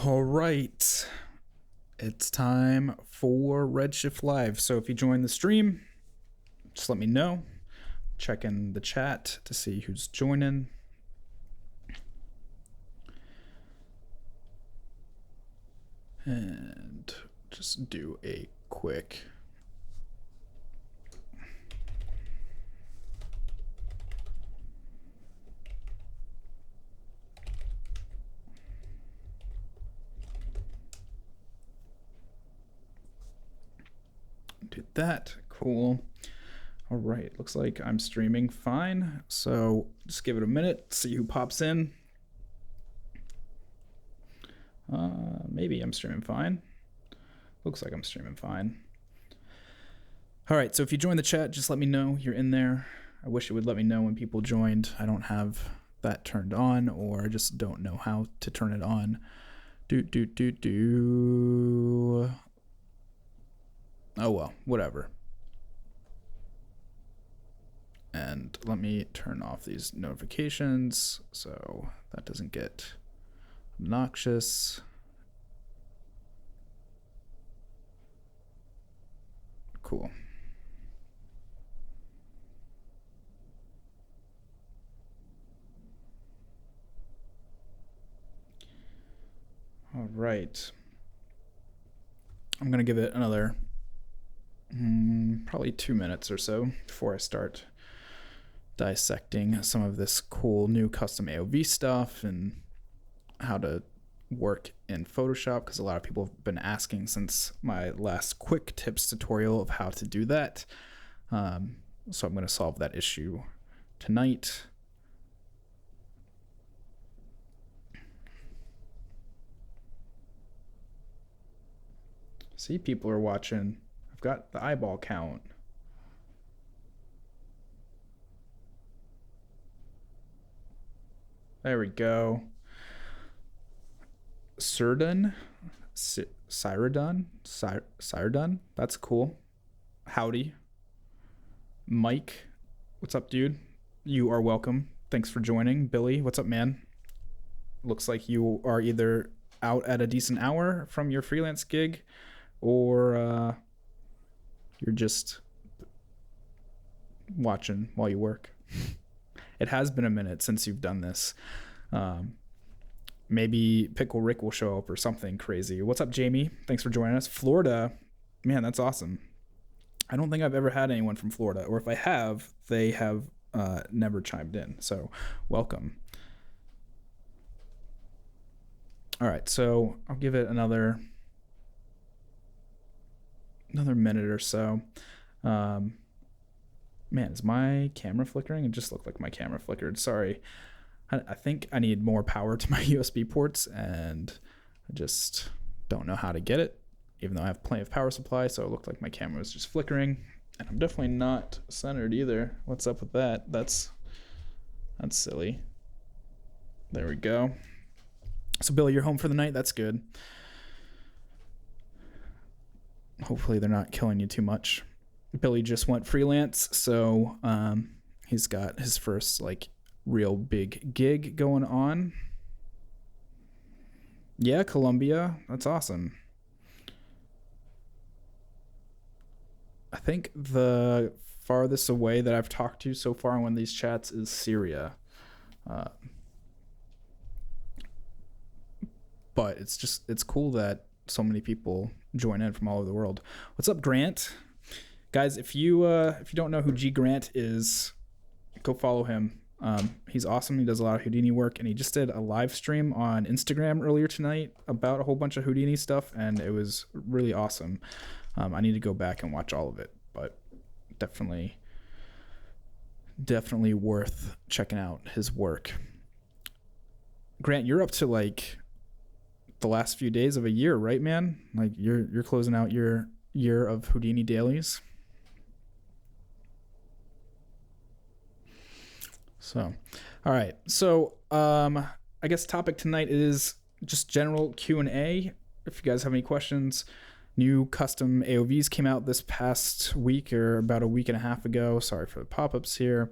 All right, it's time for Redshift Live. So if you join the stream, just let me know. Check in the chat to see who's joining. And just do a quick do that. Cool. All right, looks like I'm streaming fine. So just give it a minute, see who pops in. Maybe I'm streaming fine. Looks like I'm streaming fine. All right, so if you join the chat, just let me know you're in there. I wish it would let me know when people joined. I don't have that turned on, or I just don't know how to turn it on. Oh well, whatever. And let me turn off these notifications so that doesn't get obnoxious. Cool. All right. I'm gonna give it another probably 2 minutes or so before I start dissecting some of this cool new custom AOV stuff and how to work in Photoshop, because a lot of people have been asking since my last quick tips tutorial of how to do that. So I'm going to solve that issue tonight. See, people are watching. I've got the eyeball count. There we go. Sirdun, that's cool. Howdy. Mike, what's up, dude? You are welcome. Thanks for joining. Billy, what's up, man? Looks like you are either out at a decent hour from your freelance gig, or you're just watching while you work. It has been a minute since you've done this. Maybe Pickle Rick will show up or something crazy. What's up, Jamie? Thanks for joining us. Florida, man, that's awesome. I don't think I've ever had anyone from Florida, or if I have, they have never chimed in. So welcome. All right, so I'll give it another minute or so. Man, is my camera flickering? It just looked like my camera flickered. Sorry. I think I need more power to my USB ports, and I just don't know how to get it, even though I have plenty of power supply. So it looked like my camera was just flickering, and I'm definitely not centered either. What's up with that? That's silly. There we go. So Billy, you're home for the night. That's good. Hopefully they're not killing you too much. Billy just went freelance, so he's got his first real big gig going on. Yeah, Colombia. That's awesome. I think the farthest away that I've talked to so far in one of these chats is Syria. But it's cool that so many people join in from all over the world. What's up, Grant? Guys, if you don't know who G Grant is, go follow him. He's awesome. He does a lot of Houdini work, and he just did a live stream on Instagram earlier tonight about a whole bunch of Houdini stuff, and it was really awesome. I need to go back and watch all of it, but definitely worth checking out his work. Grant, you're up to the last few days of a year, right, man? You're closing out your year of Houdini dailies. So, all right. So, I guess topic tonight is just general Q&A. If you guys have any questions, new custom AOVs came out this past week, or about a week and a half ago. Sorry for the pop-ups here.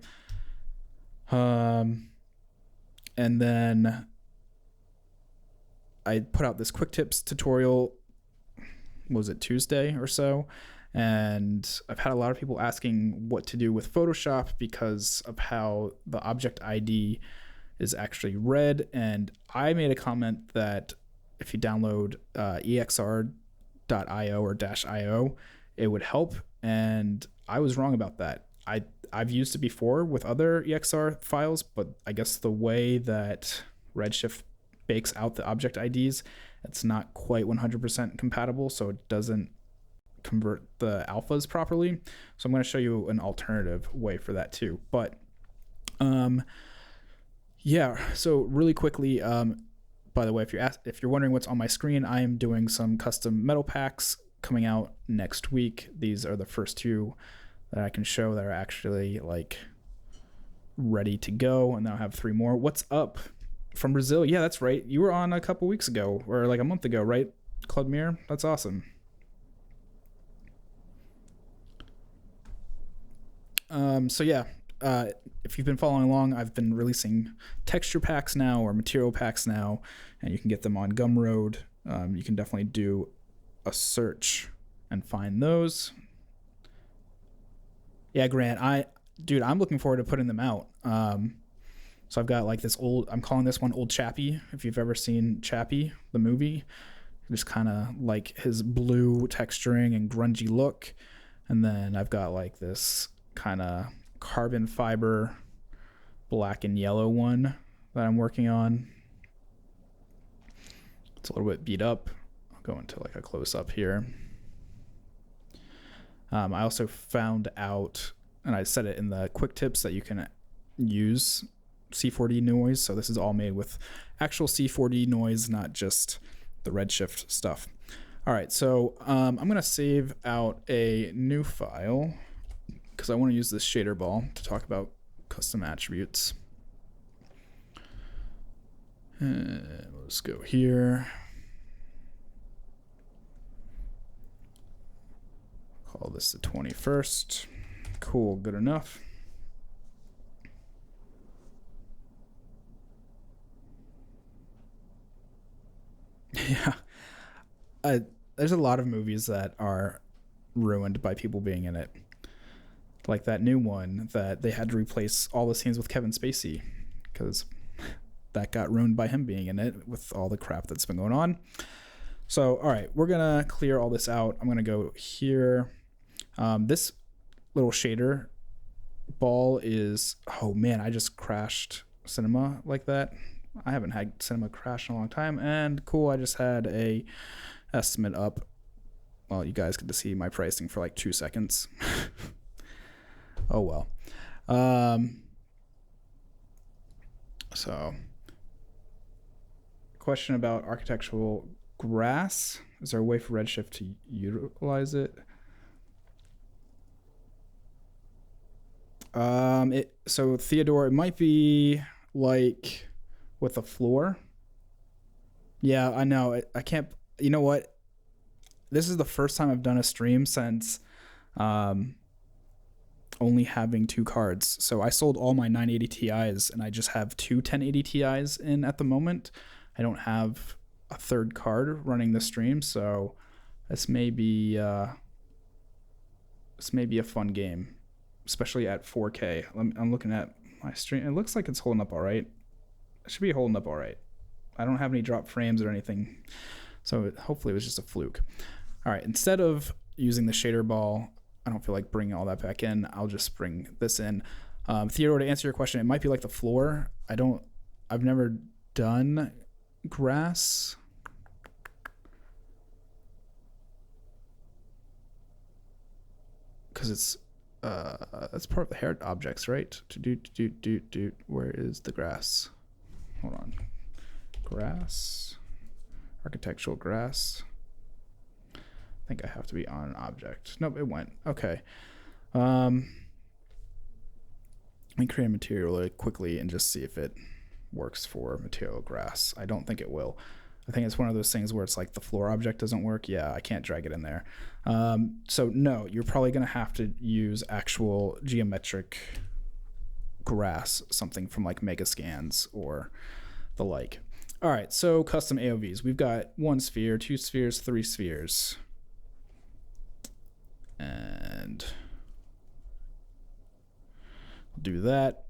And then I put out this quick tips tutorial, was it Tuesday or so? And I've had a lot of people asking what to do with Photoshop because of how the object ID is actually read. And I made a comment that if you download exr.io or -io, it would help. And I was wrong about that. I've used it before with other EXR files, but I guess the way that Redshift bakes out the object IDs, it's not quite 100% compatible, so it doesn't convert the alphas properly. So I'm going to show you an alternative way for that too. But yeah, so really quickly, by the way, if you're wondering what's on my screen, I am doing some custom metal packs coming out next week. These are the first two that I can show that are actually like ready to go, and then I'll have 3 more. What's up from Brazil? Yeah, that's right. You were on a couple weeks ago, or like a month ago, right, Claudemir? That's awesome. So yeah, if you've been following along, I've been releasing texture packs now, or material packs now, and you can get them on Gumroad. You can definitely do a search and find those. Yeah, Grant, I'm looking forward to putting them out. So I've got like this I'm calling this one Old Chappie. If you've ever seen Chappie, the movie, just kind of like his blue texturing and grungy look. And then I've got like this kind of carbon fiber black and yellow one that I'm working on. It's a little bit beat up. I'll go into like a close up here. I also found out, and I said it in the quick tips, that you can use C4D noise. So this is all made with actual C4D noise, not just the Redshift stuff. All right, so I'm going to save out a new file because I want to use this shader ball to talk about custom attributes. Let's go here. Call this the 21st. Cool, good enough. Yeah. There's a lot of movies that are ruined by people being in it. Like that new one that they had to replace all the scenes with Kevin Spacey because that got ruined by him being in it with all the crap that's been going on. So, all right, we're going to clear all this out. I'm going to go here. This little shader ball is, oh man, I just crashed Cinema like that. I haven't had Cinema crash in a long time. And cool, I just had a estimate up. Well, you guys get to see my pricing for like 2 seconds. Oh well. So, question about architectural grass. Is there a way for Redshift to utilize it? So Theodore, it might be like with a floor. Yeah, I know. I can't. You know what? This is the first time I've done a stream since only having 2 cards. So I sold all my 980 Ti's and I just have 2 1080 Ti's in at the moment. I don't have a third card running the stream, so this may be a fun game, especially at 4K. I'm looking at my stream. It looks like it's holding up all right. It should be holding up all right. I don't have any drop frames or anything, so hopefully it was just a fluke. All right, instead of using the shader ball, I don't feel like bringing all that back in. I'll just bring this in. Theodore, to answer your question, it might be like the floor. I've never done grass. Because it's that's part of the hair objects, right? Where is the grass? Hold on. Grass. Architectural grass. I think I have to be on an object. Nope, it went. Okay. Let me create a material really quickly and just see if it works for material grass. I don't think it will. I think it's one of those things where it's like the floor object doesn't work. Yeah, I can't drag it in there. So no, you're probably going to have to use actual geometric grass, something from like Megascans or the like. All right, so custom AOVs. We've got 1 sphere, 2 spheres, 3 spheres. And we'll do that.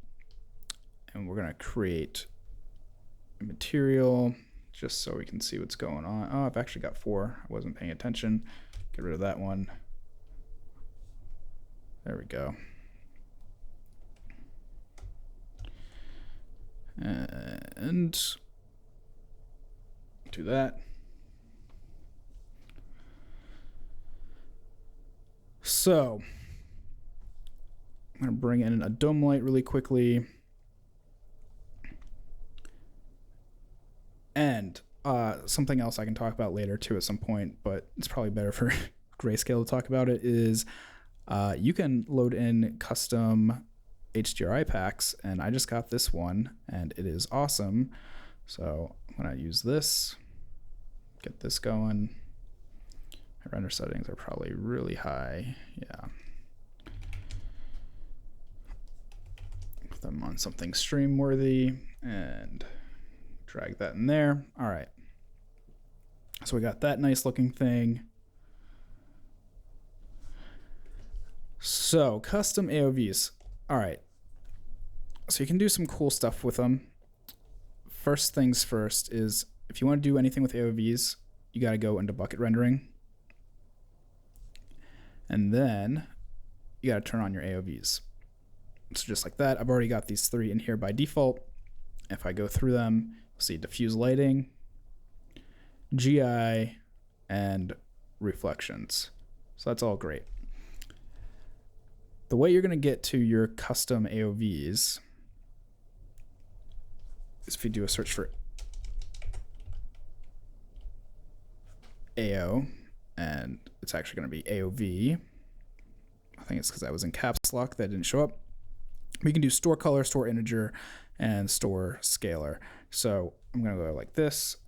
And we're gonna create a material just so we can see what's going on. Oh, I've actually got 4. I wasn't paying attention. Get rid of that one. There we go. And do that. So I'm going to bring in a dome light really quickly. And something else I can talk about later too at some point, but it's probably better for Grayscale to talk about it, is you can load in custom HDRI packs, and I just got this one and it is awesome. So I'm going to use this, get this going. My render settings are probably really high. Yeah. Put them on something stream worthy and drag that in there. All right. So we got that nice looking thing. So custom AOVs. All right. So you can do some cool stuff with them. First things first is if you want to do anything with AOVs, you got to go into bucket rendering. And then you got to turn on your AOVs. So just like that, I've already got these 3 in here by default. If I go through them, you'll see diffuse lighting, GI, and reflections. So that's all great. The way you're going to get to your custom AOVs is if you do a search for AO, and it's actually going to be AOV. I think it's because I was in caps lock that didn't show up. We can do store color, store integer, and store scalar. So I'm going to go like this,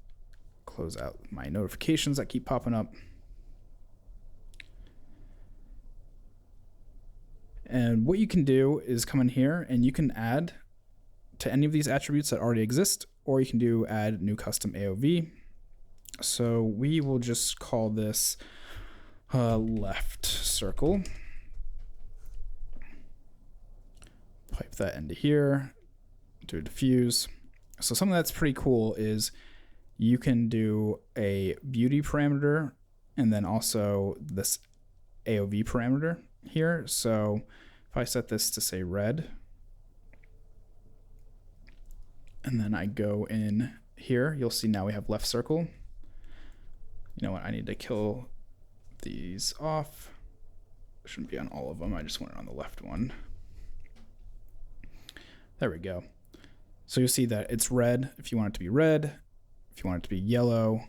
close out my notifications that keep popping up. And what you can do is come in here and you can add to any of these attributes that already exist, or you can do add new custom AOV. So we will just call this left circle. Pipe that into here, do a diffuse. So something that's pretty cool is you can do a beauty parameter and then also this AOV parameter here. So if I set this to say red, and then I go in here, you'll see now we have left circle. You know what, I need to kill these off. Shouldn't be on all of them, I just want it on the left one. There we go. So you'll see that it's red if you want it to be red. If you want it to be yellow,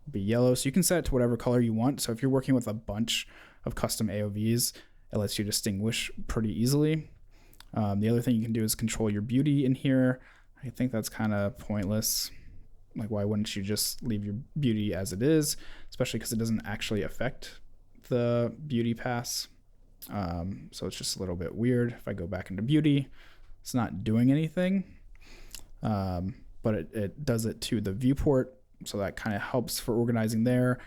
be yellow. So you can set it to whatever color you want. So if you're working with a bunch of custom AOVs, it lets you distinguish pretty easily. The other thing you can do is control your beauty in here. I think that's kind of pointless. Like, why wouldn't you just leave your beauty as it is, especially because it doesn't actually affect the beauty pass. So it's just a little bit weird. If I go back into beauty, it's not doing anything, but it does it to the viewport. So that kind of helps for organizing there.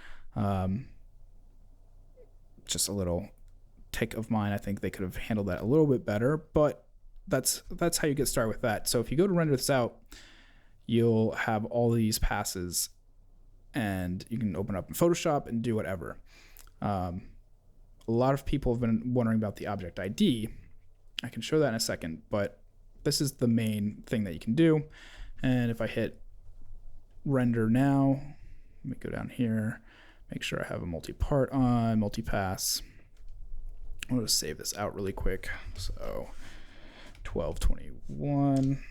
Just a little tick of mine. I think they could have handled that a little bit better, but that's how you get started with that. So if you go to render this out, you'll have all these passes and you can open up in Photoshop and do whatever. A lot of people have been wondering about the object ID. I can show that in a second, but this is the main thing that you can do. And if I hit render now, let me go down here, make sure I have a multi-part on, multi-pass. I'm going to save this out really quick. So 1221,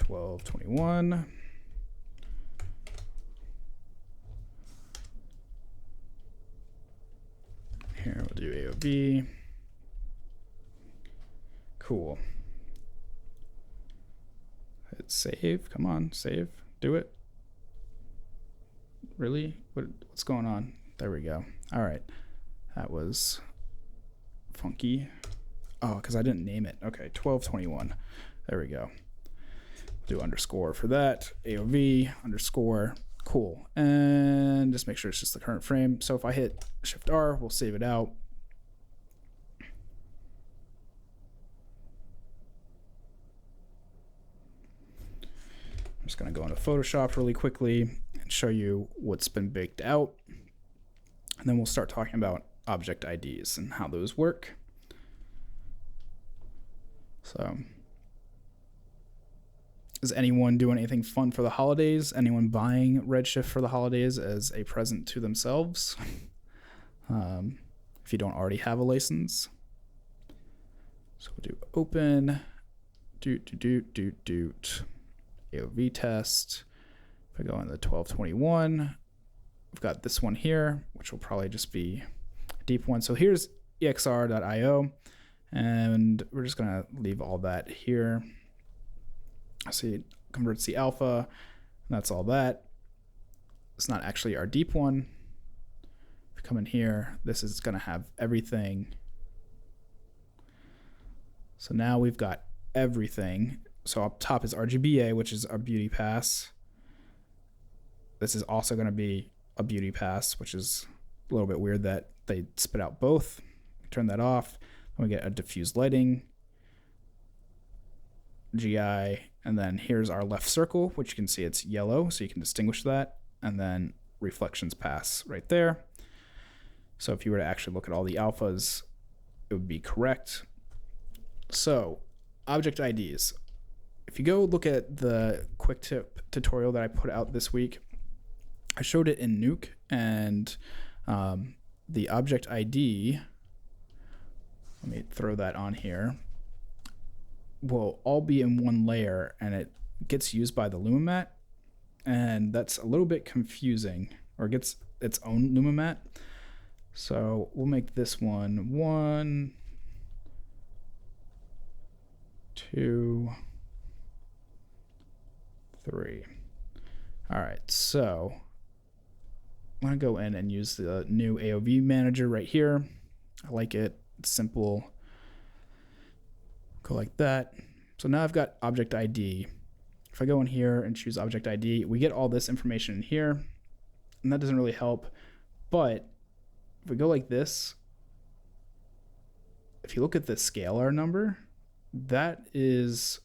1221. Here we'll do AOV. Cool. Hit save. Come on, save. Do it. Really? What's going on? There we go. All right. That was funky. Oh, because I didn't name it. Okay, 1221. There we go. Do underscore for that. AOV underscore. Cool. And just make sure it's just the current frame. So if I hit Shift R, we'll save it out. I'm just going to go into Photoshop really quickly and show you what's been baked out. And then we'll start talking about object IDs and how those work. So, is anyone doing anything fun for the holidays? Anyone buying Redshift for the holidays as a present to themselves? If you don't already have a license. So we'll do open, AOV test. If I go into the 1221, we've got this one here, which will probably just be a deep one. So here's exr.io, and we're just gonna leave all that here. See, it converts the alpha, and that's all that. It's not actually our deep one. If you come in here, this is gonna have everything. So now we've got everything. So up top is RGBA, which is our beauty pass. This is also gonna be a beauty pass, which is a little bit weird that they spit out both. Turn that off. Then we get a diffuse lighting, GI, and then here's our left circle, which you can see it's yellow, so you can distinguish that, and then reflections pass right there. So if you were to actually look at all the alphas, it would be correct. So object IDs. If you go look at the quick tip tutorial that I put out this week, I showed it in Nuke, and the object ID, let me throw that on here, will all be in one layer, and it gets used by the LumaMat, and that's a little bit confusing, or gets its own LumaMat. So we'll make this one 1, 2, 3. All right, so I'm gonna go in and use the new AOV manager right here. I like it, it's simple. Go like that. So now I've got object ID. If I go in here and choose object ID, we get all this information in here, and that doesn't really help. But if we go like this, if you look at the scalar number, that is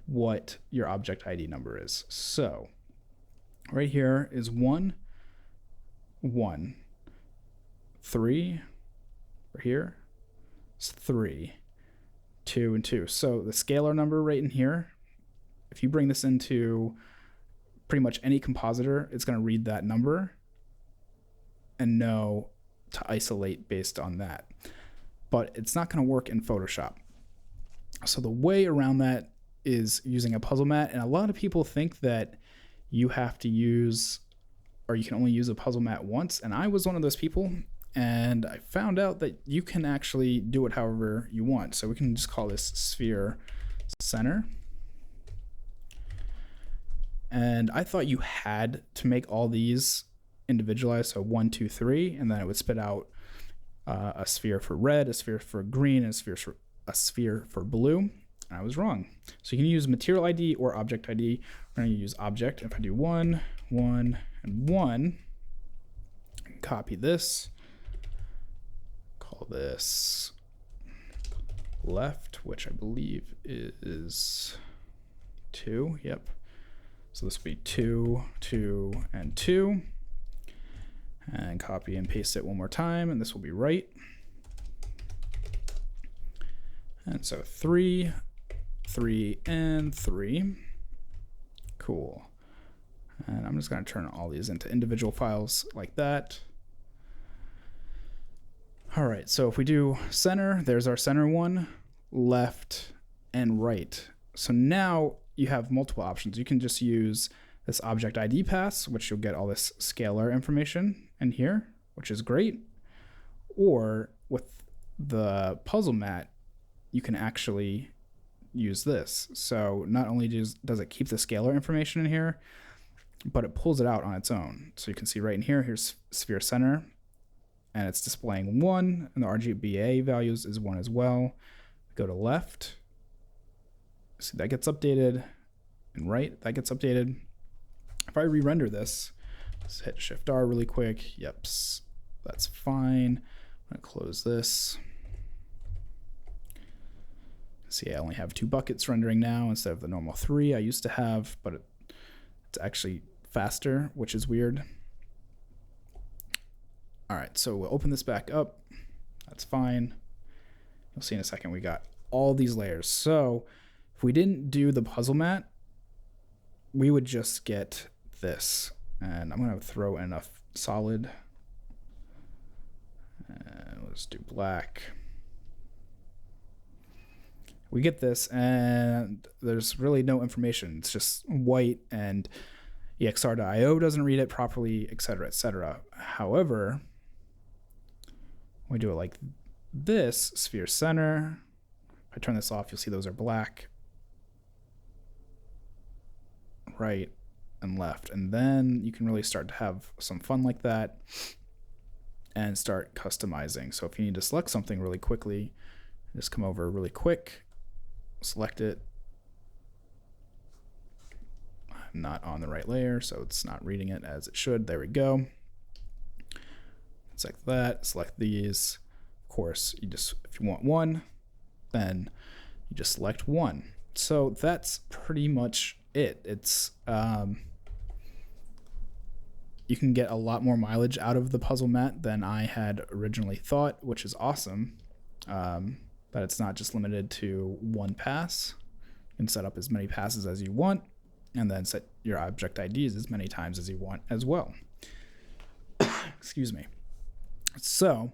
what your object ID number is. So right here is 1, 1, 3, right here, it's 3, 2, and 2. So the scalar number right in here, if you bring this into pretty much any compositor, it's going to read that number and know to isolate based on that. But it's not going to work in Photoshop. So the way around that is using a puzzle mat, and a lot of people think that you have to use, or you can only use a puzzle mat once, and I was one of those people, and I found out that you can actually do it however you want. So we can just call this sphere center. And I thought you had to make all these individualized, so 1, 2, 3, and then it would spit out a sphere for red, a sphere for green, and a sphere for blue. And I was wrong. So you can use material ID or object ID. We're going to use object. If I do 1, 1, and 1, copy this, call this left, which I believe is 2. Yep. So this will be 2, 2, and 2. And copy and paste it one more time, and this will be right. And so 3, 3, and 3. Cool. And I'm just going to turn all these into individual files like that. All right, so if we do center, there's our center one, left, and right. So now you have multiple options. You can just use this object ID pass, which you'll get all this scalar information in here, which is great. Or with the puzzle mat, you can actually use this. So not only does it keep the scalar information in here, but it pulls it out on its own. So you can see right in here, here's sphere center, and it's displaying 1, and the RGBA values is 1 as well. Go to left. See, that gets updated. And right, that gets updated. If I re-render this, let's hit Shift R really quick. Yep, that's fine. I'm gonna close this. See, I only have 2 buckets rendering now instead of the normal 3 I used to have, but it's actually faster, which is weird. All right, so we'll open this back up. That's fine. You'll see in a second we got all these layers. So if we didn't do the puzzle mat, we would just get this. And I'm gonna throw in a solid. And let's do black. We get this, and there's really no information. It's just white, and EXR.io doesn't read it properly, etc., etc. However, when we do it like this, sphere center, if I turn this off, you'll see those are black, right, and left. And then you can really start to have some fun like that and start customizing. So if you need to select something really quickly, just come over really quick, select it. I'm not on the right layer, so it's not reading it as it should. There we go. Select that, select these. Of course, you just, if you want one, then you just select one. So that's pretty much it. It's you can get a lot more mileage out of the puzzle mat than I had originally thought, which is awesome. That it's not just limited to one pass. You can set up as many passes as you want, and then set your object IDs as many times as you want as well. Excuse me. So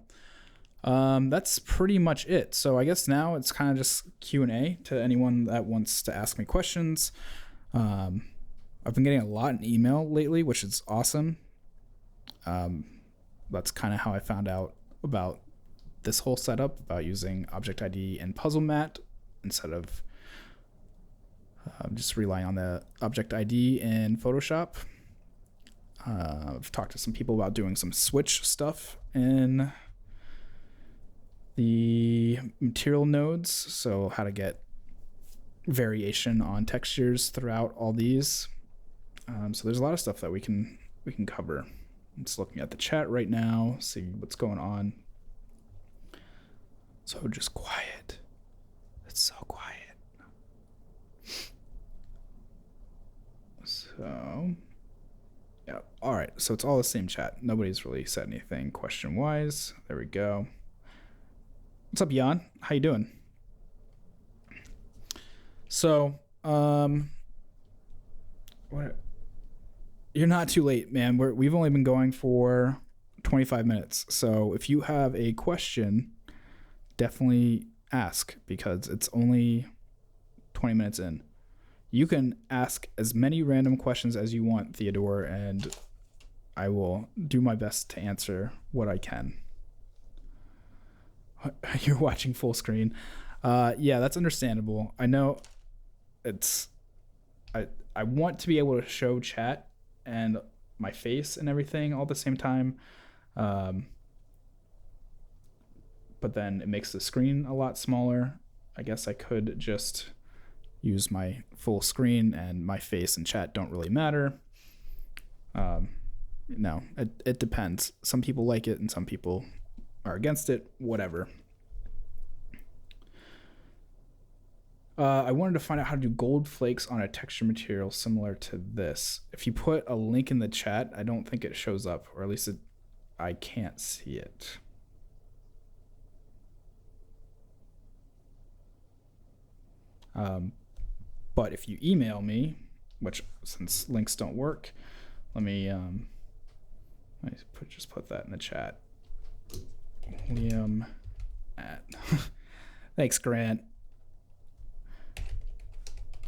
that's pretty much it. So I guess now it's kind of just Q&A to anyone that wants to ask me questions. I've been getting a lot in email lately, which is awesome. That's kind of how I found out about this whole setup, about using object ID and puzzle mat instead of just relying on the object ID in Photoshop. I've talked to some people about doing some switch stuff in the material nodes, so how to get variation on textures throughout all these. So there's a lot of stuff that we can cover. I'm just looking at the chat right now, see what's going on. So just quiet. It's so quiet. So, yeah. All right. So it's all the same chat. Nobody's really said anything question-wise. There we go. What's up, Jan? How you doing? So, what? You're not too late, man. We've only been going for 25 minutes. So if you have a question, definitely ask, because it's only 20 minutes in. You can ask as many random questions as you want, Theodore, and I will do my best to answer what I can. You're watching full screen. Yeah, that's understandable. I know I want to be able to show chat and my face and everything all at the same time. But then it makes the screen a lot smaller. I guess I could just use my full screen, and my face and chat don't really matter. No, it depends. Some people like it and some people are against it, whatever. I wanted to find out how to do gold flakes on a texture material similar to this. If you put a link in the chat, I don't think it shows up, or at least I can't see it. But if you email me, which since links don't work, let me just put that in the chat. Liam at thanks, Grant.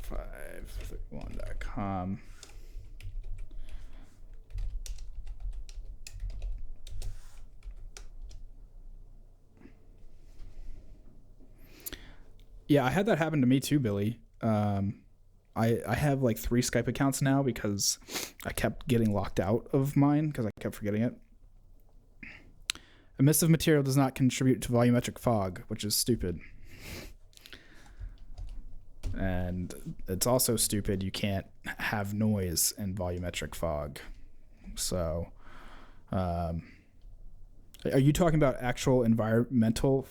531.com. Yeah, I had that happen to me too, Billy. I have like 3 Skype accounts now because I kept getting locked out of mine because I kept forgetting it. Emissive material does not contribute to volumetric fog, which is stupid. And it's also stupid. You can't have noise in volumetric fog. So, are you talking about actual environmental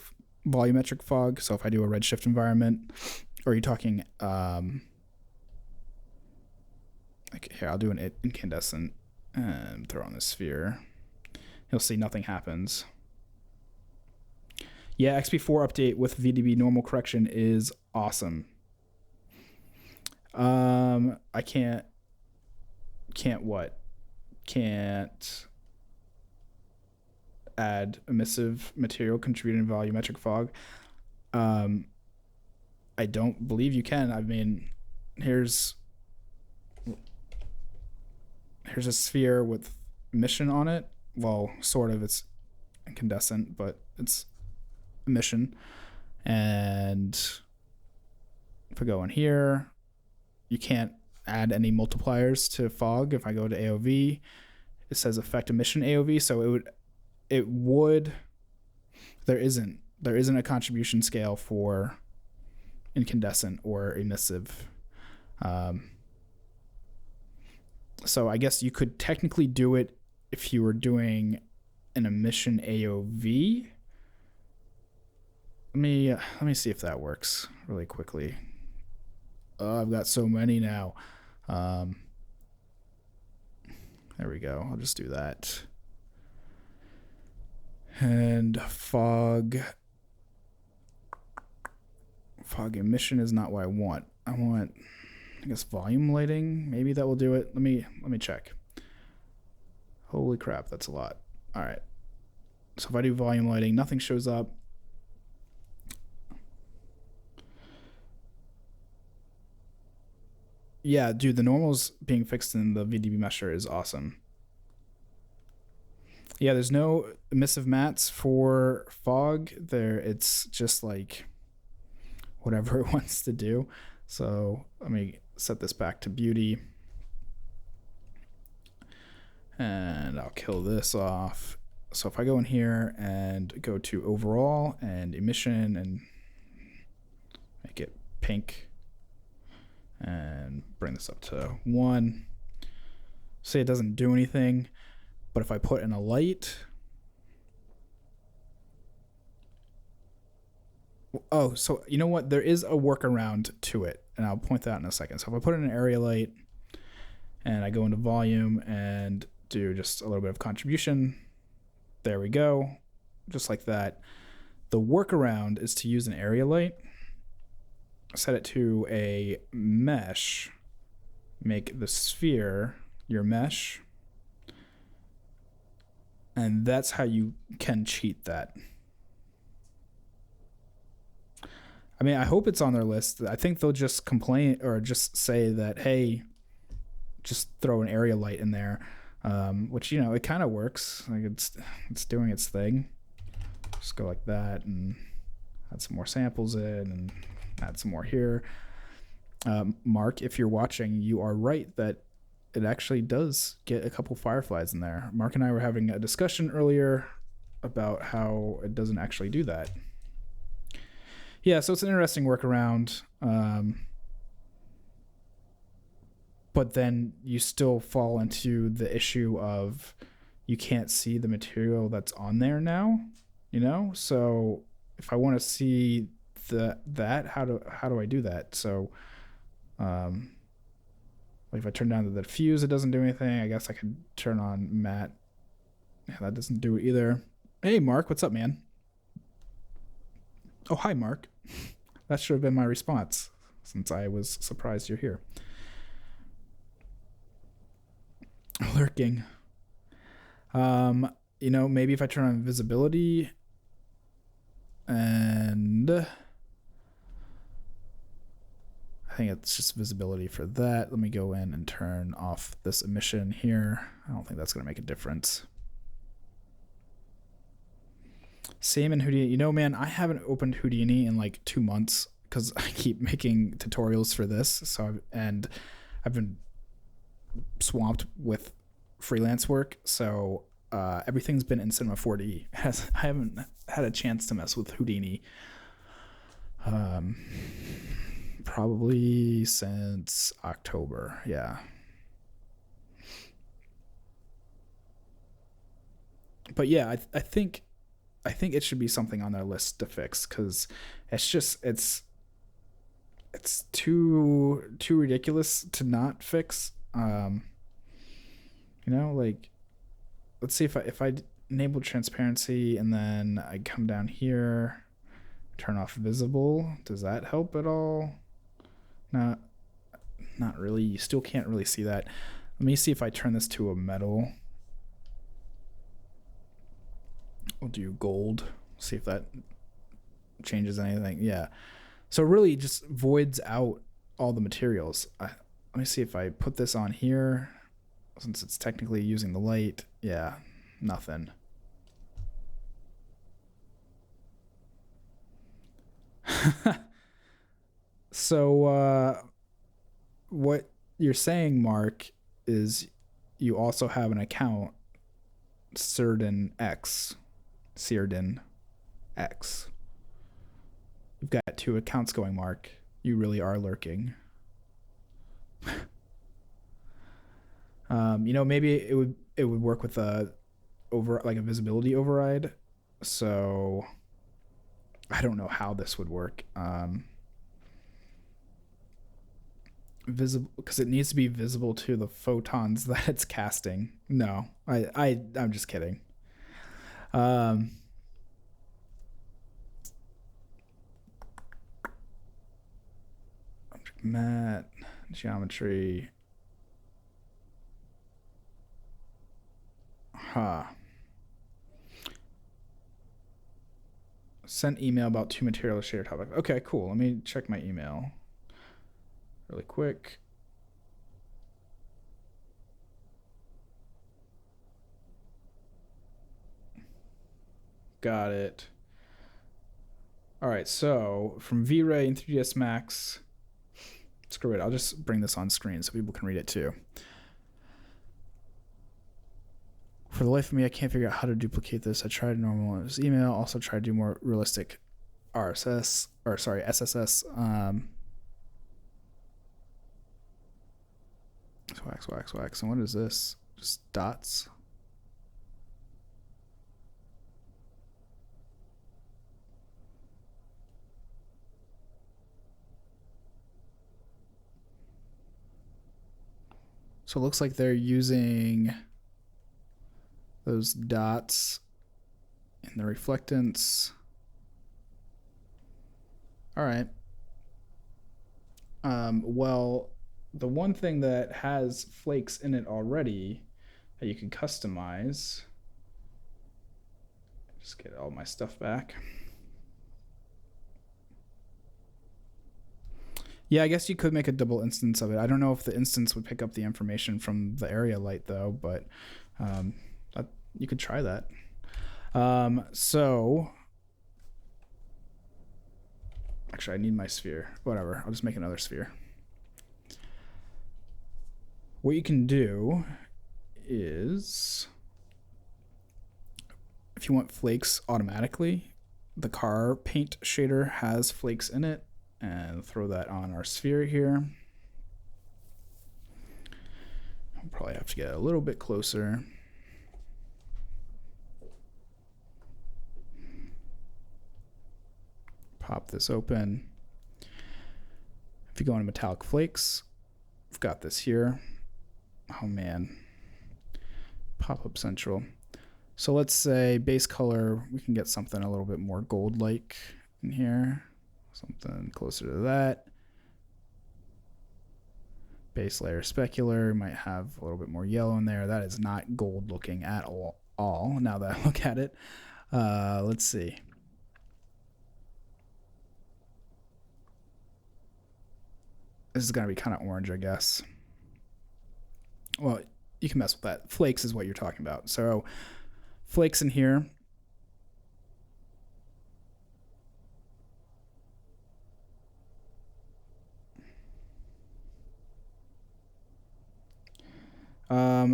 volumetric fog? So if I do a Redshift environment, or are you talking, like here, I'll do an incandescent and throw on the sphere. You'll see nothing happens. Yeah, XP4 update with VDB normal correction is awesome. I can't add emissive material contributing to volumetric fog. I don't believe you can. I mean, here's a sphere with emission on it. Well, sort of. It's incandescent, but it's emission. And if I go in here, you can't add any multipliers to fog. If I go to AOV, it says affect emission AOV. So there isn't a contribution scale for incandescent or emissive. So I guess you could technically do it if you were doing an emission AOV. Let me see if that works really quickly. I've got so many now. There we go. I'll just do that. And fog emission is not what I want. I want, I guess, volume lighting. Maybe that will do it. Let me check. Holy crap, that's a lot. All right. So if I do volume lighting, nothing shows up. Yeah, dude, the normals being fixed in the VDB mesher is awesome. Yeah, there's no emissive mats for fog there. It's just like whatever it wants to do. So let me set this back to beauty. And I'll kill this off. So if I go in here and go to overall and emission and make it pink and bring this up to 1, say it doesn't do anything, but if I put in a light, oh, so you know what? There is a workaround to it, and I'll point that out in a second. So if I put in an area light and I go into volume and do just a little bit of contribution, there we go, just like that. The workaround is to use an area light, set it to a mesh, make the sphere your mesh, and that's how you can cheat that. I mean, I hope it's on their list. I think they'll just complain or just say that, hey, just throw an area light in there, which, you know, it kind of works. Like it's doing its thing. Just go like that and add some more samples in and add some more here. Mark, if you're watching, you are right that it actually does get a couple fireflies in there. Mark and I were having a discussion earlier about how it doesn't actually do that. Yeah, so it's an interesting workaround. But then you still fall into the issue of you can't see the material that's on there now, you know? So if I want to see how do I do that? So like if I turn down the diffuse, it doesn't do anything. I guess I could turn on matte. Yeah, that doesn't do it either. Hey, Mark, what's up, man? Oh, hi, Mark. That should have been my response since I was surprised you're here. Lurking. You know, maybe if I turn on visibility and I think it's just visibility for that. Let me go in and turn off this emission here. I don't think that's going to make a difference. Same in Houdini. You know, man, I haven't opened Houdini in like 2 months because I keep making tutorials for this. So, I've been swamped with freelance work. So everything's been in Cinema 4D. I haven't had a chance to mess with Houdini Probably since October, yeah. But yeah, I think it should be something on their list to fix, because it's too ridiculous to not fix. Like, let's see if I enable transparency and then I come down here, turn off visible. Does that help at all? Not really. You still can't really see that. Let me see if I turn this to a metal. We'll do gold. See if that changes anything. Yeah. So it really just voids out all the materials. Let me see if I put this on here, since it's technically using the light. Yeah, nothing. So what you're saying, Mark, is you also have an account, Cerdin X. You've got 2 accounts going, Mark. You really are lurking. Maybe it would work with a visibility override. So I don't know how this would work. Visible, because it needs to be visible to the photons that it's casting. No, I'm just kidding. Matte geometry. Sent email about 2 material shader topics. Okay, cool. Let me check my email really quick. Got it. All right, so from V-Ray and 3ds Max. Screw it. I'll just bring this on screen so people can read it too. For the life of me, I can't figure out how to duplicate this. I tried normal email, also tried to do more realistic SSS. Wax. And what is this? Just dots. So it looks like they're using those dots in the reflectance. All right. Well, the one thing that has flakes in it already that you can customize. Just get all my stuff back. Yeah, I guess you could make a double instance of it. I don't know if the instance would pick up the information from the area light though, but you could try that. So actually I need my sphere. Whatever, I'll just make another sphere. What you can do is, if you want flakes automatically, the car paint shader has flakes in it, and throw that on our sphere here. I'll probably have to get a little bit closer. Pop this open. If you go into metallic flakes, we've got this here. Oh man, pop-up central. So let's say base color, we can get something a little bit more gold-like in here. Something closer to that. Base layer specular might have a little bit more yellow in there. That is not gold looking at all now that I look at it. Let's see. This is going to be kind of orange, I guess. Well, you can mess with that. Flakes is what you're talking about. So flakes in here.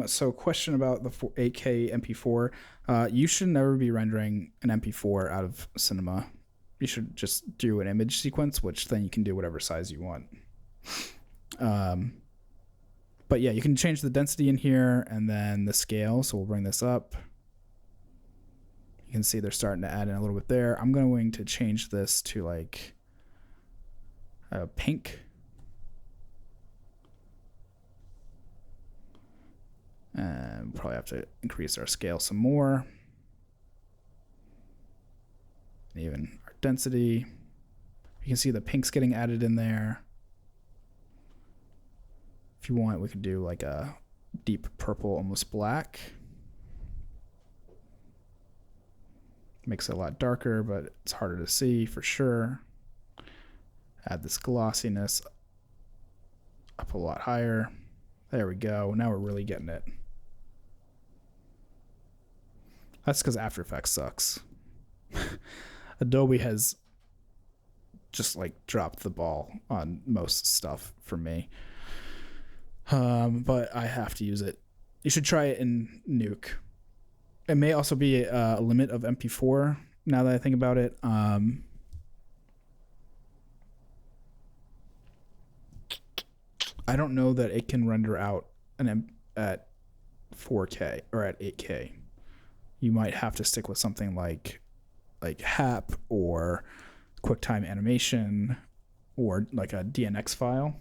So question about the 8K MP4. You should never be rendering an MP4 out of Cinema. you should just do an image sequence, which then you can do whatever size you want. But yeah, you can change the density in here and then the scale. So we'll bring this up. You can see they're starting to add in a little bit there. I'm going to change this to like pink. And probably have to increase our scale some more. And even our density. You can see the pink's getting added in there. If you want, we could do like a deep purple, almost black. Makes it a lot darker, but it's harder to see for sure. Add this glossiness up a lot higher. There we go. Now we're really getting it. That's because After Effects sucks. Adobe has just like dropped the ball on most stuff for me. But I have to use it. You should try it in Nuke. It may also be a limit of MP4 now that I think about it. I don't know that it can render out at 4K or at 8K. You might have to stick with something like HAP or QuickTime Animation or like a DNX file.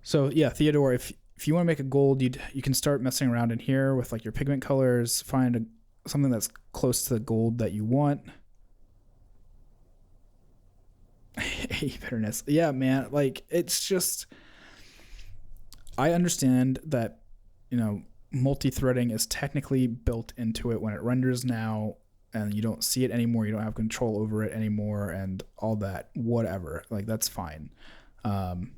So yeah, Theodore, if you want to make a gold, you can start messing around in here with like your pigment colors, find something that's close to the gold that you want. Bitterness. Yeah, man, like it's just, I understand that, you know, multi-threading is technically built into it when it renders now, and you don't see it anymore, you don't have control over it anymore, and all that, whatever, like that's fine. I'm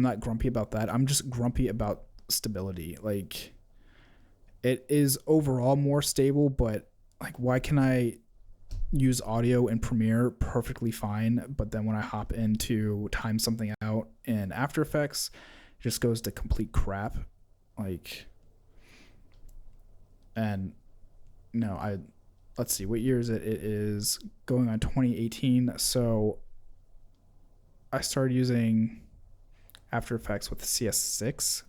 not grumpy about that. I'm just grumpy about stability. Like, it is overall more stable, but like, why can I use audio in Premiere perfectly fine, but then when I hop into time something out in After Effects, it just goes to complete crap. Like, and no, let's see, what year is it? It is going on 2018. So I started using After Effects with CS6.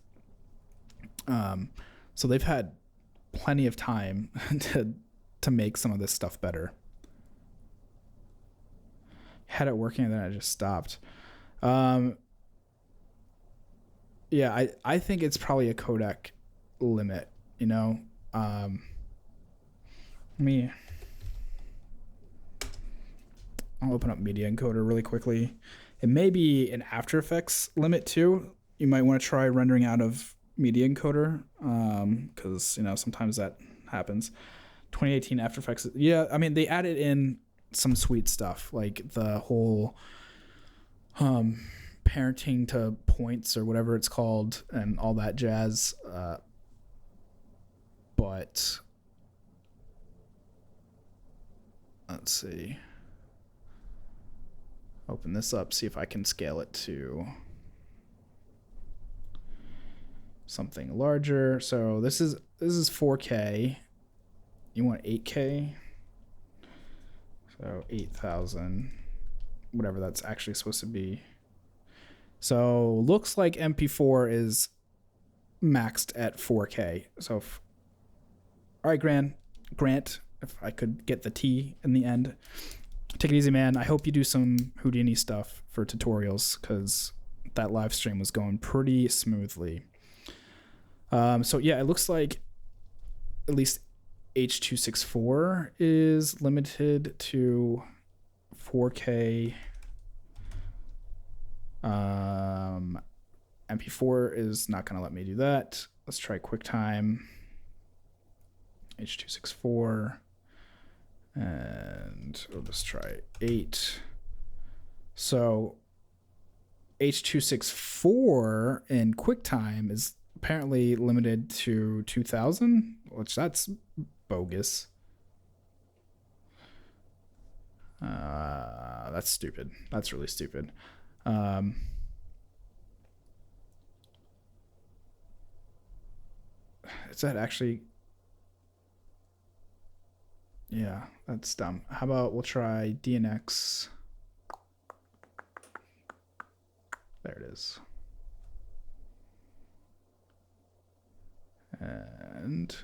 So they've had plenty of time to make some of this stuff better. Had it working and then I just stopped. Yeah, I think it's probably a codec limit, you know. I'll open up Media Encoder really quickly. It may be an After Effects limit too. You might want to try rendering out of Media Encoder, because you know sometimes that happens. 2018 After Effects. Yeah, I mean they added in some sweet stuff like the whole parenting to points or whatever it's called and all that jazz. But let's see. Open this up, see if I can scale it to something larger. So this is 4K. You want 8K? So 8,000, whatever that's actually supposed to be. So looks like MP4 is maxed at 4K. So, all right, Grant, if I could get the T in the end. Take it easy, man. I hope you do some Houdini stuff for tutorials because that live stream was going pretty smoothly. So yeah, it looks like at least H.264 is limited to 4K. MP4 is not going to let me do that. Let's try QuickTime. H.264. And we'll just try 8. So H.264 in QuickTime is apparently limited to 2000, which that's bogus. That's stupid. That's really stupid. is that actually? Yeah, that's dumb. How about we'll try DNX. There it is. And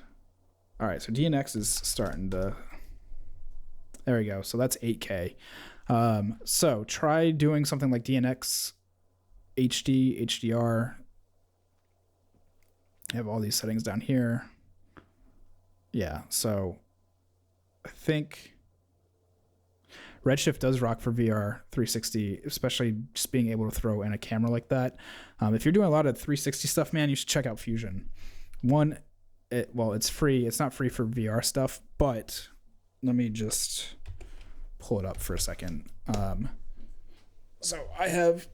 all right, so DNX is starting to, there we go. So that's 8K. So try doing something like DNX, HD, HDR. I have all these settings down here. Yeah, so I think Redshift does rock for VR 360, especially just being able to throw in a camera like that. If you're doing a lot of 360 stuff, man, you should check out Fusion. One, it's free. It's not free for VR stuff, but let me just pull it up for a second. So I have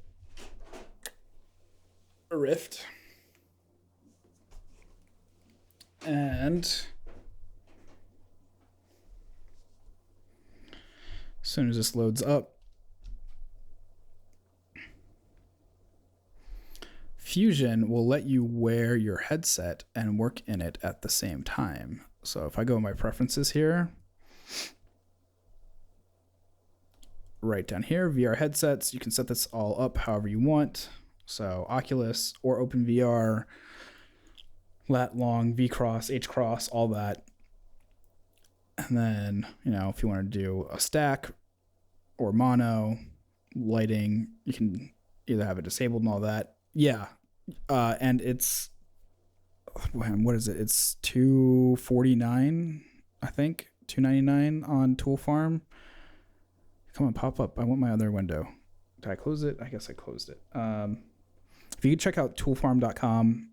a Rift, and as soon as this loads up, Fusion will let you wear your headset and work in it at the same time. So if I go in my preferences here, right down here, VR headsets, you can set this all up however you want. So Oculus or OpenVR, lat long, V-Cross, H-Cross, all that. And then, you know, if you want to do a stack or mono, lighting, you can either have it disabled and all that. Yeah. And it's, what is it? It's $249, I think, $299 on Tool Farm. Come on, pop up. I want my other window. Did I close it? I guess I closed it. If you check out toolfarm.com,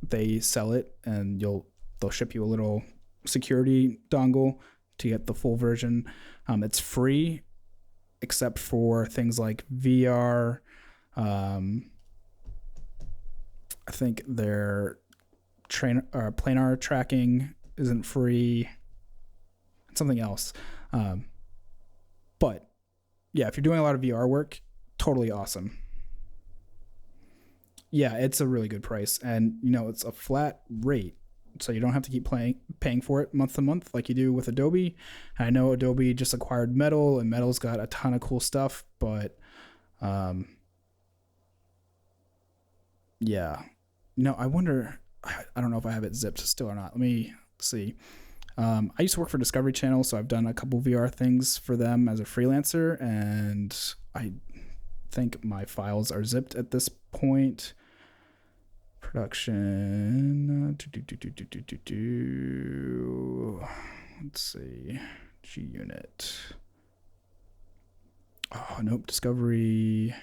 they sell it, and they'll ship you a little security dongle to get the full version. It's free, except for things like VR. I think their planar tracking isn't free. It's something else. But yeah, if you're doing a lot of VR work, totally awesome. Yeah, it's a really good price, and you know, it's a flat rate, so you don't have to keep paying for it month to month like you do with Adobe. I know Adobe just acquired Metal, and Metal's got a ton of cool stuff, but yeah. No, I wonder, I don't know if I have it zipped still or not. Let me see. I used to work for Discovery Channel, so I've done a couple VR things for them as a freelancer, and I think my files are zipped at this point. Production. Let's see. G-Unit. Oh, nope. Discovery.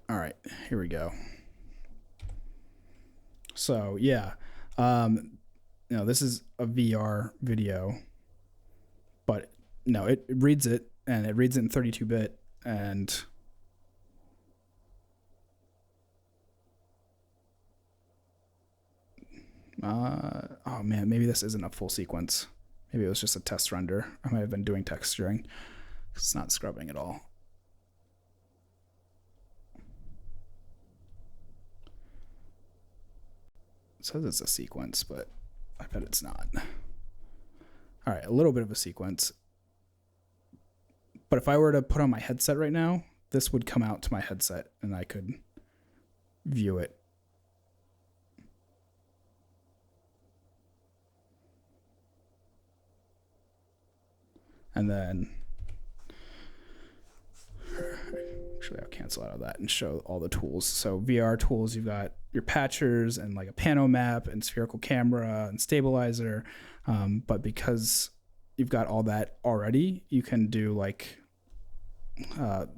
All right, here we go. So yeah, you know, this is a VR video, but no, it reads it, and it reads it in 32-bit, and oh man, maybe this isn't a full sequence. Maybe it was just a test render. I might have been doing texturing. It's not scrubbing at all. It says it's a sequence, but I bet it's not. All right, a little bit of a sequence. But if I were to put on my headset right now, this would come out to my headset, and I could view it. And then, actually, I'll cancel out of that and show all the tools. So VR tools, you've got your patchers and like a pano map and spherical camera and stabilizer. But because you've got all that already, you can do like,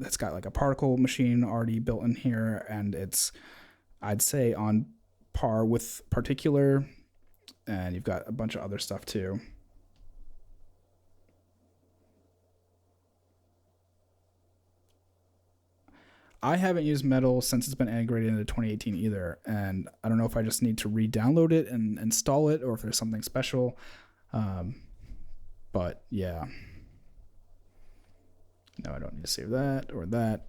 it's got like a particle machine already built in here, and it's, I'd say, on par with particular, and you've got a bunch of other stuff too. I haven't used Metal since it's been integrated into 2018 either, and I don't know if I just need to re-download it and install it, or if there's something special. But yeah. No, I don't need to save that or that.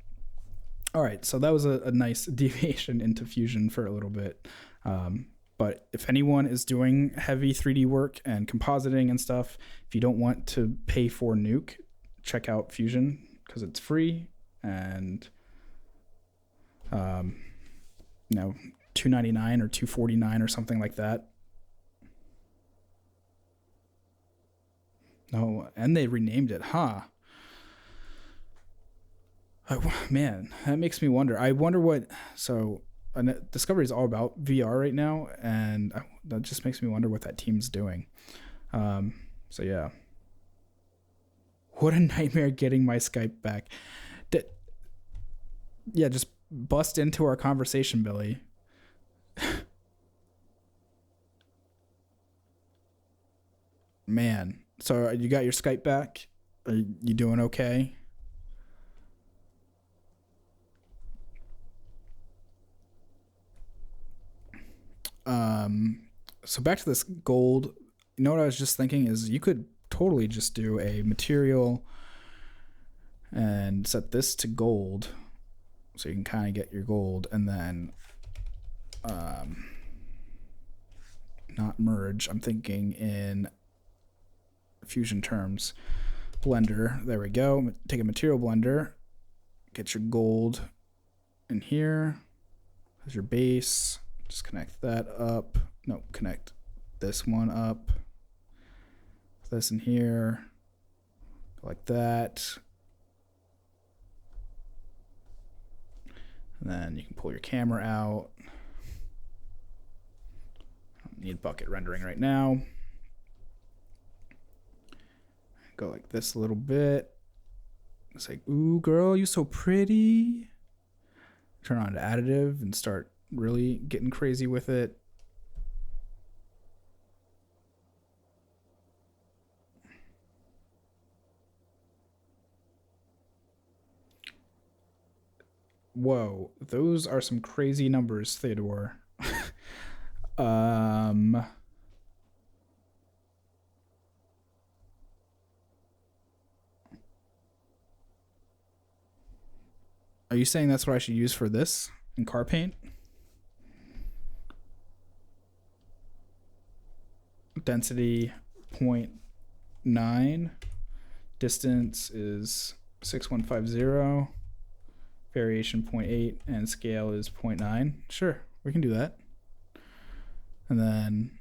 All right, so that was a nice deviation into Fusion for a little bit. But if anyone is doing heavy 3D work and compositing and stuff, if you don't want to pay for Nuke, check out Fusion because it's free and $299 or $249 or something like that. No, and they renamed it, huh? Oh, man, that makes me wonder. I wonder what. So, Discovery is all about VR right now, and that just makes me wonder what that team's doing. So yeah. What a nightmare getting my Skype back. Yeah, just bust into our conversation, Billy. Man, so you got your Skype back? Are you doing okay? So back to this gold. You know what I was just thinking is you could totally just do a material and set this to gold so you can kind of get your gold, and then not merge. I'm thinking in Fusion terms. Blender, there we go. Take a material blender, get your gold in here as your base. Just connect that up. No, connect this one up. This in here, like that. And then you can pull your camera out. I don't need bucket rendering right now. Go like this a little bit. It's like, ooh, girl, you so pretty. Turn on to additive and start really getting crazy with it. Whoa, those are some crazy numbers, Theodore. Are you saying that's what I should use for this in car paint? Density 0.9. Distance is 6150. Variation 0.8 and scale is 0.9. Sure, we can do that. And then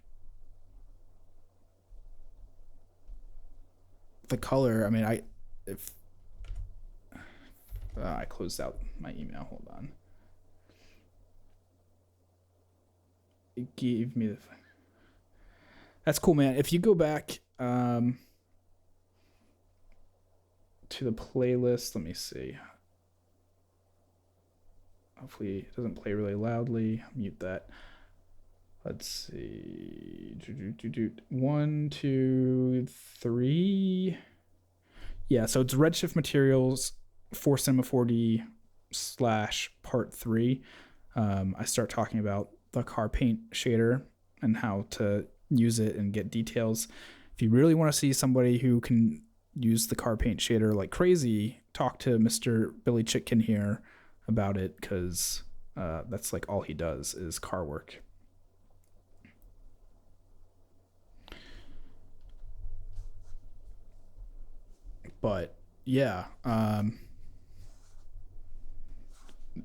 the color, I mean, I closed out my email. Hold on. It gave me the. That's cool, man. If you go back to the playlist, let me see. Hopefully it doesn't play really loudly. Mute that. Let's see. 1, 2, 3. Yeah, so it's Redshift Materials for Cinema 4D / part 3. I start talking about the car paint shader and how to use it and get details. If you really want to see somebody who can use the car paint shader like crazy, talk to Mr. Billy Chitkin here about it, because that's like all he does is car work. But yeah,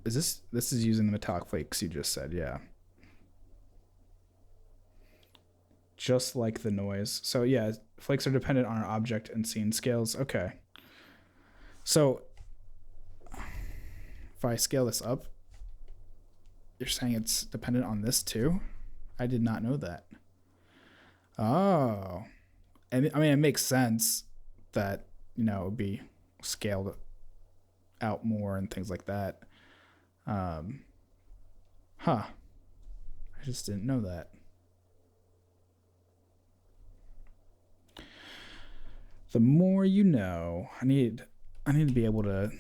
this is using the metallic flakes you just said? Yeah, just like the noise. So yeah, flakes are dependent on our object and scene scales. Okay, so if I scale this up, you're saying it's dependent on this too? I did not know that. Oh, and I mean, it makes sense that, you know, it would be scaled out more and things like that. I just didn't know that. The more you know. I need to be able to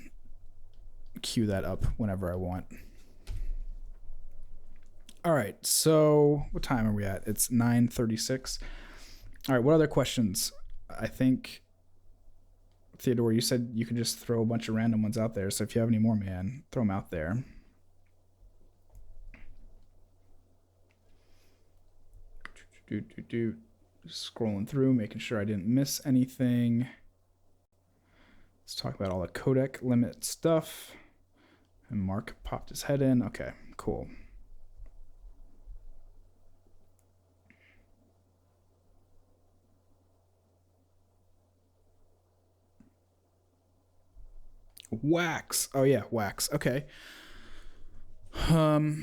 queue that up whenever I want. All right, so what time are we at? It's 9:36. All right, what other questions? I think Theodore, you said you could just throw a bunch of random ones out there. So if you have any more, man, throw them out there. Just scrolling through, making sure I didn't miss anything. Let's talk about all the codec limit stuff. And Mark popped his head in. Okay, cool. Wax. Oh yeah, wax. Okay. I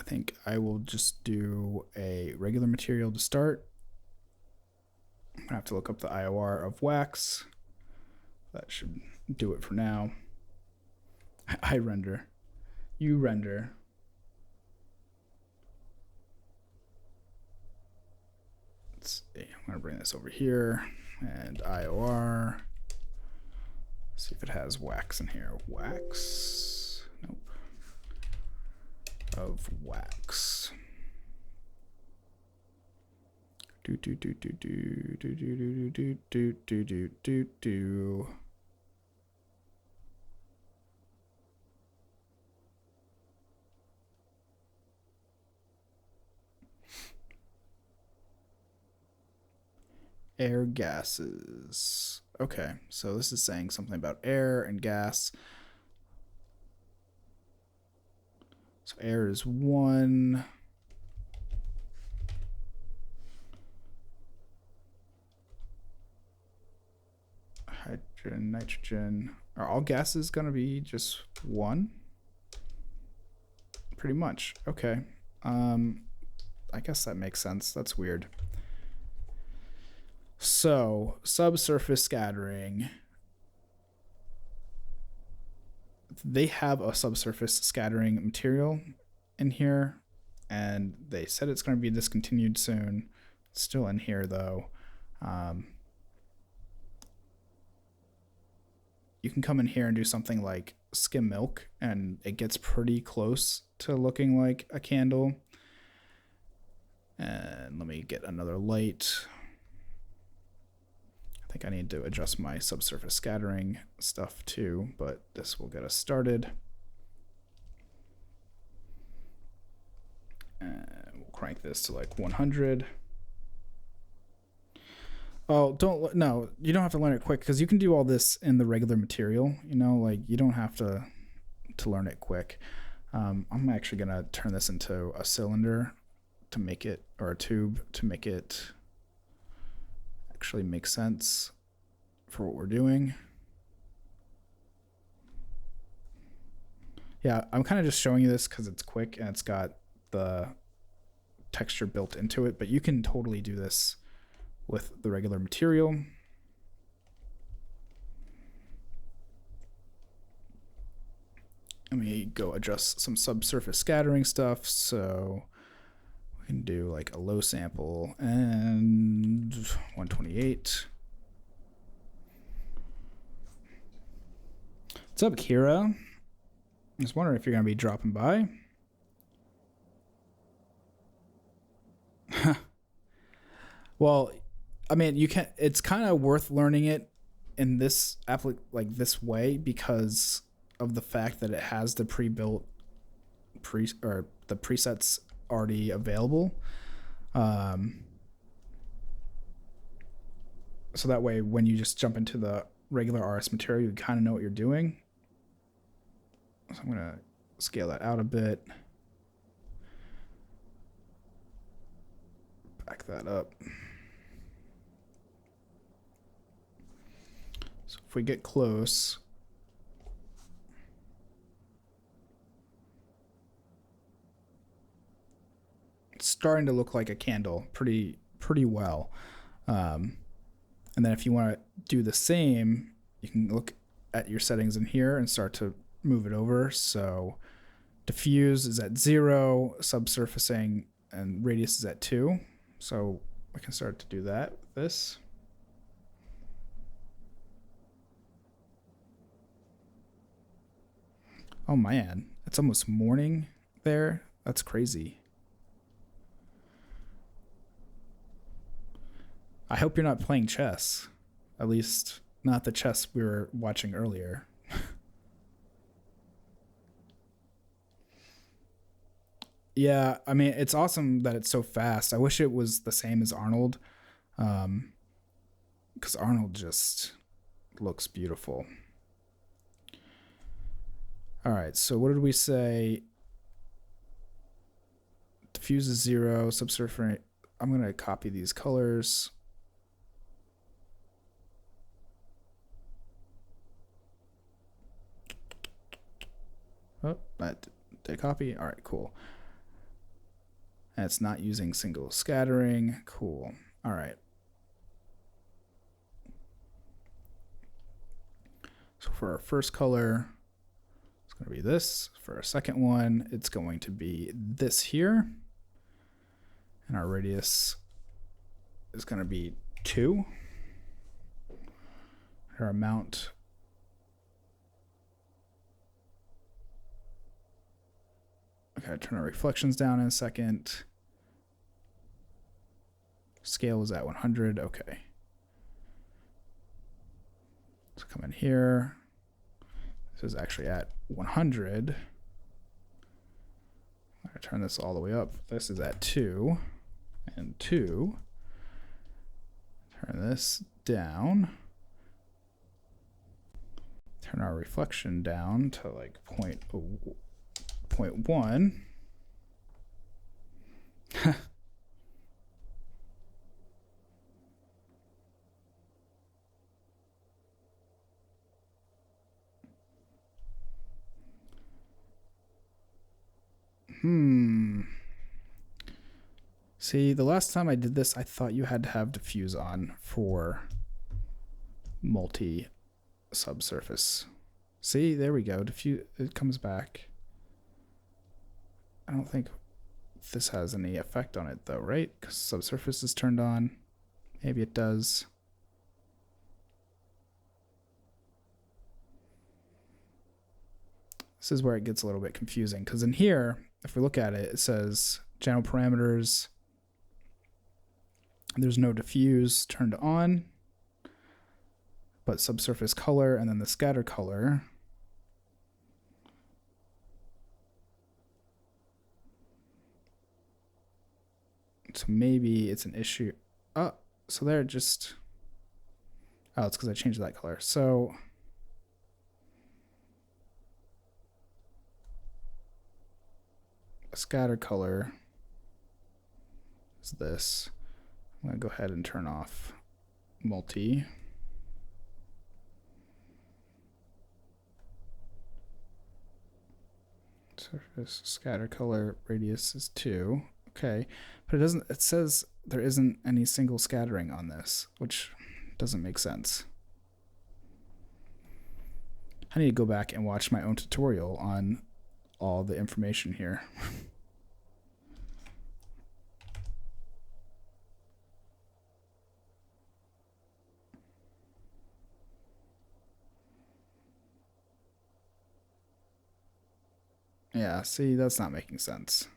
think I will just do a regular material to start. I'm gonna have to look up the IOR of wax. That should do it for now. I render. You render. Let's see. I'm gonna bring this over here and IOR. See if it has wax in here. Wax. Nope. Of wax. Do. Air gases. Okay, so this is saying something about air and gas. So air is 1. Hydrogen, nitrogen. Are all gases going to be just 1? Pretty much. Okay. I guess that makes sense. That's weird. So, subsurface scattering. They have a subsurface scattering material in here, and they said it's going to be discontinued soon. It's still in here, though. You can come in here and do something like skim milk, and it gets pretty close to looking like a candle. And let me get another light. I think I need to adjust my subsurface scattering stuff too, but this will get us started. And we'll crank this to like 100. Oh, no, you don't have to learn it quick because you can do all this in the regular material, you know, like you don't have to learn it quick. I'm actually going to turn this into a cylinder to make it, or a tube to make it actually make sense for what we're doing. Yeah, I'm kind of just showing you this because it's quick and it's got the texture built into it, but you can totally do this with the regular material. Let me go adjust some subsurface scattering stuff. So we can do like a low sample and 128. What's up, Kira? I was wondering if you're going to be dropping by. Well, I mean, you can. It's kind of worth learning it in this like this way because of the fact that it has the pre-built the presets already available. So that way, when you just jump into the regular RS material, you kind of know what you're doing. So I'm gonna scale that out a bit. Back that up. So if we get close, it's starting to look like a candle pretty well. And then if you want to do the same, you can look at your settings in here and start to move it over. So diffuse is at 0, subsurfacing and radius is at 2. So I can start to do that with this. Oh man, it's almost morning there. That's crazy. I hope you're not playing chess. At least not the chess we were watching earlier. Yeah, I mean, it's awesome that it's so fast. I wish it was the same as Arnold, because Arnold just looks beautiful. All right, so what did we say? Diffuse is 0, subsurface. I'm going to copy these colors. Oh, that did I copy? All right, cool. And it's not using single scattering. Cool. All right. So for our first color, it's going to be this. For our second one, it's going to be this here. And our radius is going to be 2. Our amount, okay, turn our reflections down in a second. Scale is at 100. Okay. So come in here. This is actually at 100. I'm going to turn this all the way up. This is at 2 and 2. Turn this down. Turn our reflection down to like 0.1. See, the last time I did this, I thought you had to have diffuse on for multi subsurface. See, there we go. Diffuse, it comes back. I don't think this has any effect on it though, right? Because subsurface is turned on. Maybe it does. This is where it gets a little bit confusing, because in here, if we look at it, it says channel parameters. There's no diffuse turned on, but subsurface color and then the scatter color. So maybe it's an issue. Oh, so there just, oh, it's because I changed that color. So a scatter color is this. I'm going to go ahead and turn off multi. Surface scatter color radius is 2. Okay, but it doesn't, it says there isn't any single scattering on this, which doesn't make sense. I need to go back and watch my own tutorial on all the information here. Yeah, see, that's not making sense.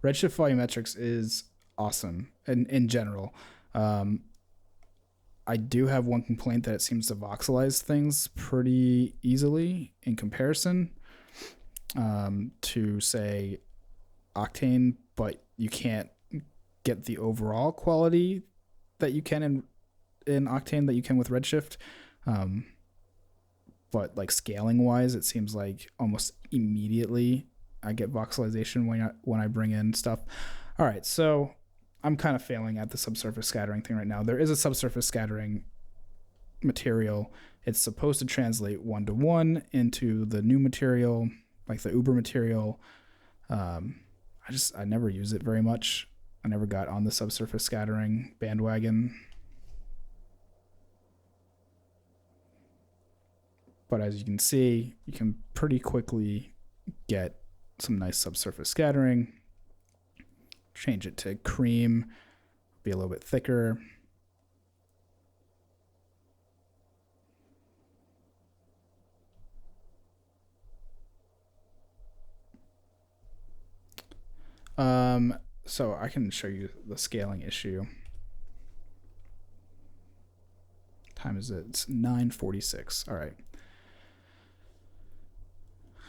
Redshift volumetrics is awesome in general. I do have one complaint that it seems to voxelize things pretty easily in comparison to, say, Octane, but you can't get the overall quality that you can in Octane that you can with Redshift. But like scaling wise, it seems like almost immediately I get voxelization when I bring in stuff. All right, so I'm kind of failing at the subsurface scattering thing right now. There is a subsurface scattering material. It's supposed to translate 1-to-1 into the new material, like the Uber material. I never use it very much. I never got on the subsurface scattering bandwagon. But as you can see, you can pretty quickly get some nice subsurface scattering. Change it to cream, be a little bit thicker. So I can show you the scaling issue. Time is it? It's 9:46. All right.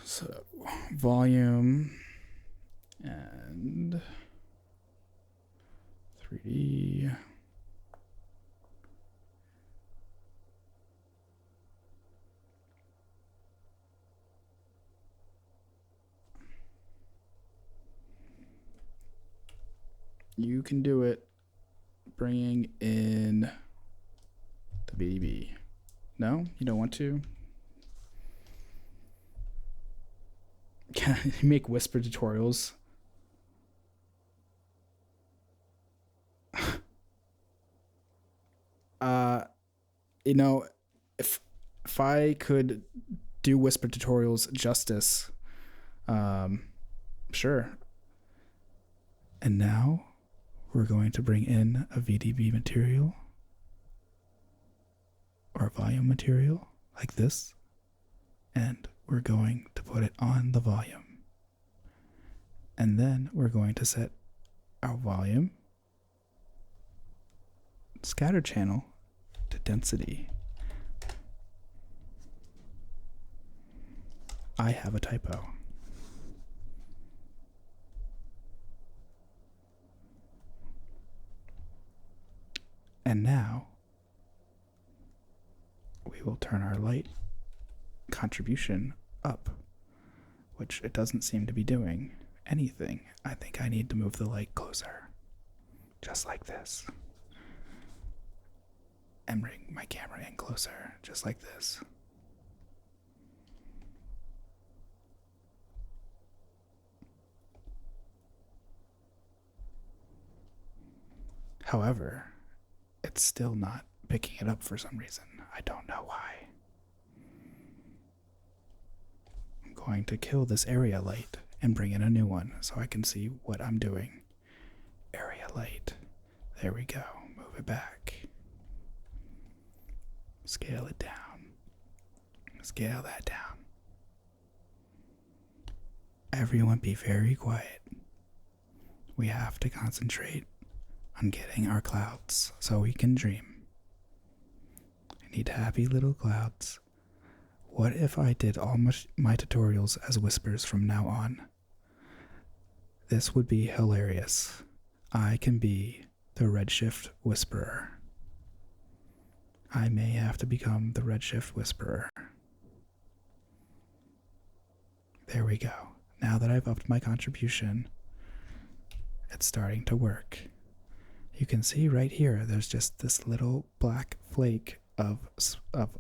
So volume and 3D. You can do it. Bringing in the VDB. No, you don't want to? Can you make whisper tutorials? You know, if I could do whisper tutorials justice, sure. And now we're going to bring in a VDB material or volume material like this, and we're going to put it on the volume. And then we're going to set our volume scatter channel to density. I have a typo. And now we will turn our light contribution up, which it doesn't seem to be doing anything. I think I need to move the light closer, just like this. And bring my camera in closer, just like this. However, it's still not picking it up for some reason. I don't know why. I'm going to kill this area light and bring in a new one so I can see what I'm doing. Area light. There we go. Move it back. Scale it down. Scale that down. Everyone be very quiet. We have to concentrate on getting our clouds so we can dream. I need happy little clouds. What if I did all my tutorials as whispers from now on? This would be hilarious. I can be the Redshift Whisperer. I may have to become the Redshift Whisperer. There we go. Now that I've upped my contribution, it's starting to work. You can see right here, there's just this little black flake of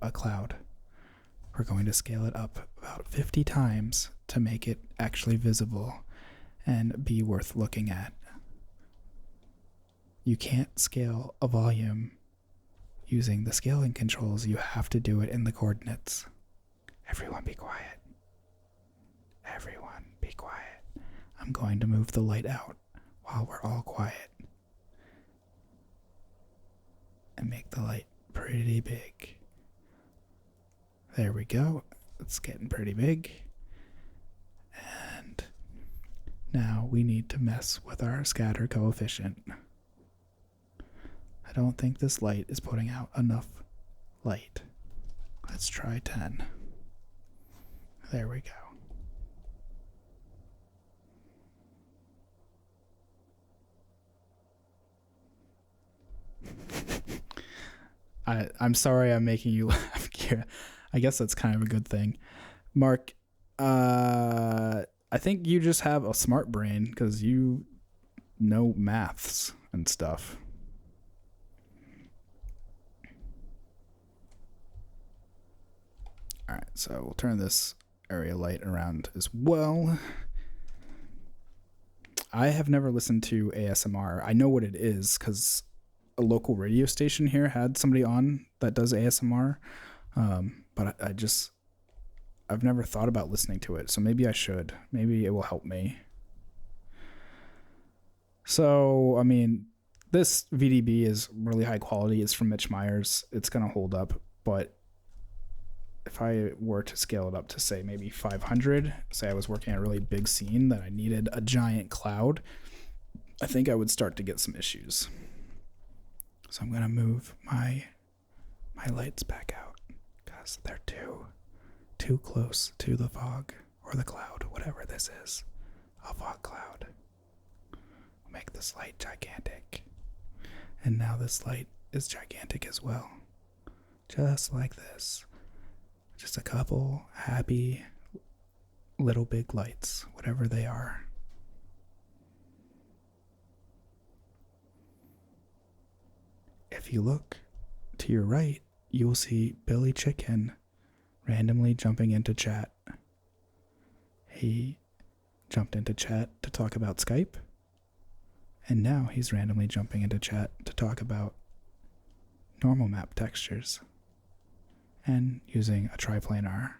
a cloud. We're going to scale it up about 50 times to make it actually visible and be worth looking at. You can't scale a volume using the scaling controls. You have to do it in the coordinates. Everyone be quiet. Everyone be quiet. I'm going to move the light out while we're all quiet and make the light pretty big. There we go. It's getting pretty big. And now we need to mess with our scatter coefficient. I don't think this light is putting out enough light. Let's try 10. There we go. I'm sorry I'm making you laugh, Kira. I guess that's kind of a good thing. Mark, I think you just have a smart brain because you know maths and stuff. All right, so we'll turn this area light around as well. I have never listened to ASMR. I know what it is because a local radio station here had somebody on that does ASMR, but I've never thought about listening to it, so maybe I should. Maybe it will help me. So, I mean, this VDB is really high quality. It's from Mitch Myers. It's going to hold up, but if I were to scale it up to say maybe 500, say I was working on a really big scene that I needed a giant cloud, I think I would start to get some issues. So I'm gonna move my lights back out because they're too close to the fog or the cloud, whatever this is, a fog cloud. I'll make this light gigantic, and now this light is gigantic as well, just like this. Just a couple happy little big lights, whatever they are. If you look to your right, you will see Billy Chicken randomly jumping into chat. He jumped into chat to talk about Skype, and now he's randomly jumping into chat to talk about normal map textures and using a triplanar.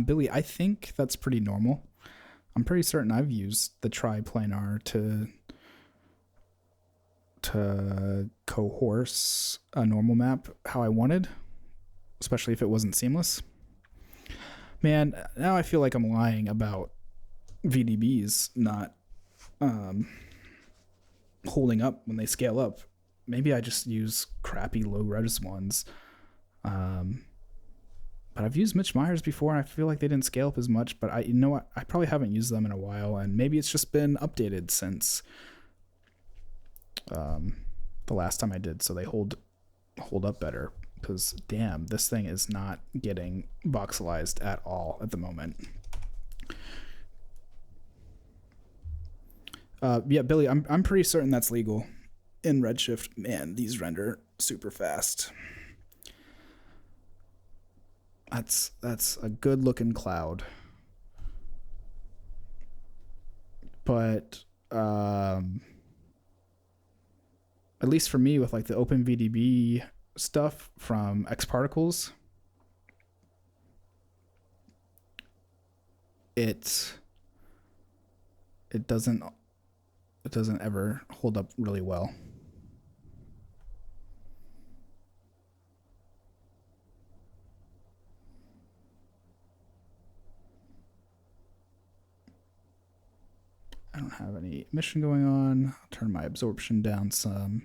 Billy, I think that's pretty normal. I'm pretty certain I've used the triplanar to cohorse a normal map how I wanted, especially if it wasn't seamless. Man, now I feel like I'm lying about VDBs not holding up when they scale up. Maybe I just use crappy low res ones. But I've used Mitch Myers before, and I feel like they didn't scale up as much. But I probably haven't used them in a while, and maybe it's just been updated since the last time I did, so they hold up better. Because damn, this thing is not getting voxelized at all at the moment. Yeah, Billy, I'm pretty certain that's legal in Redshift. Man, these render super fast. That's a good looking cloud. But at least for me, with like the OpenVDB stuff from Xparticles, it doesn't ever hold up really well. I don't have any emission going on. I'll turn my absorption down some.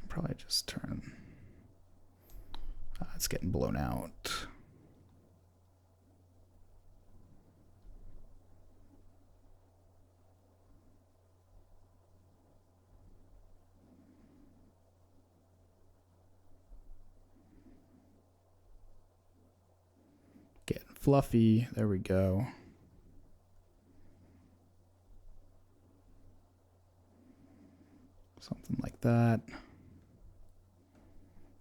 I'll probably just turn. It's getting blown out. Getting fluffy. There we go. Something like that.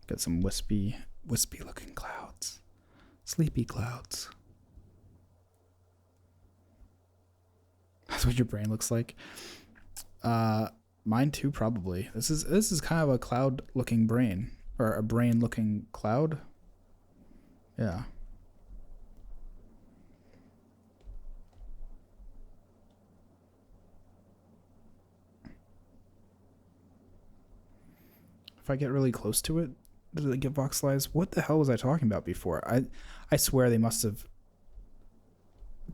Got some wispy looking clouds. Sleepy clouds. That's what your brain looks like. Mine too, probably. This is kind of a cloud looking brain, or a brain looking cloud. Yeah. If I get really close to it, does it get voxelized? What the hell was I talking about before? I swear they must have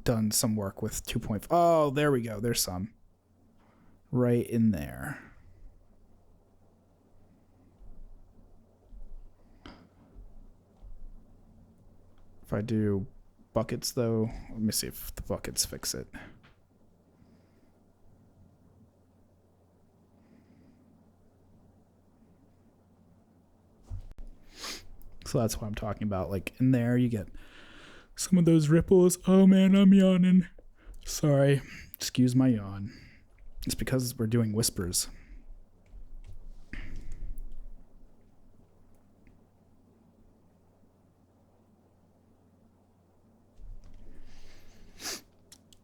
done some work with 2.5. Oh, there we go. There's some. Right in there. If I do buckets, though, let me see if the buckets fix it. So that's what I'm talking about. Like in there, you get some of those ripples. Oh man, I'm yawning. Sorry. Excuse my yawn. It's because we're doing whispers.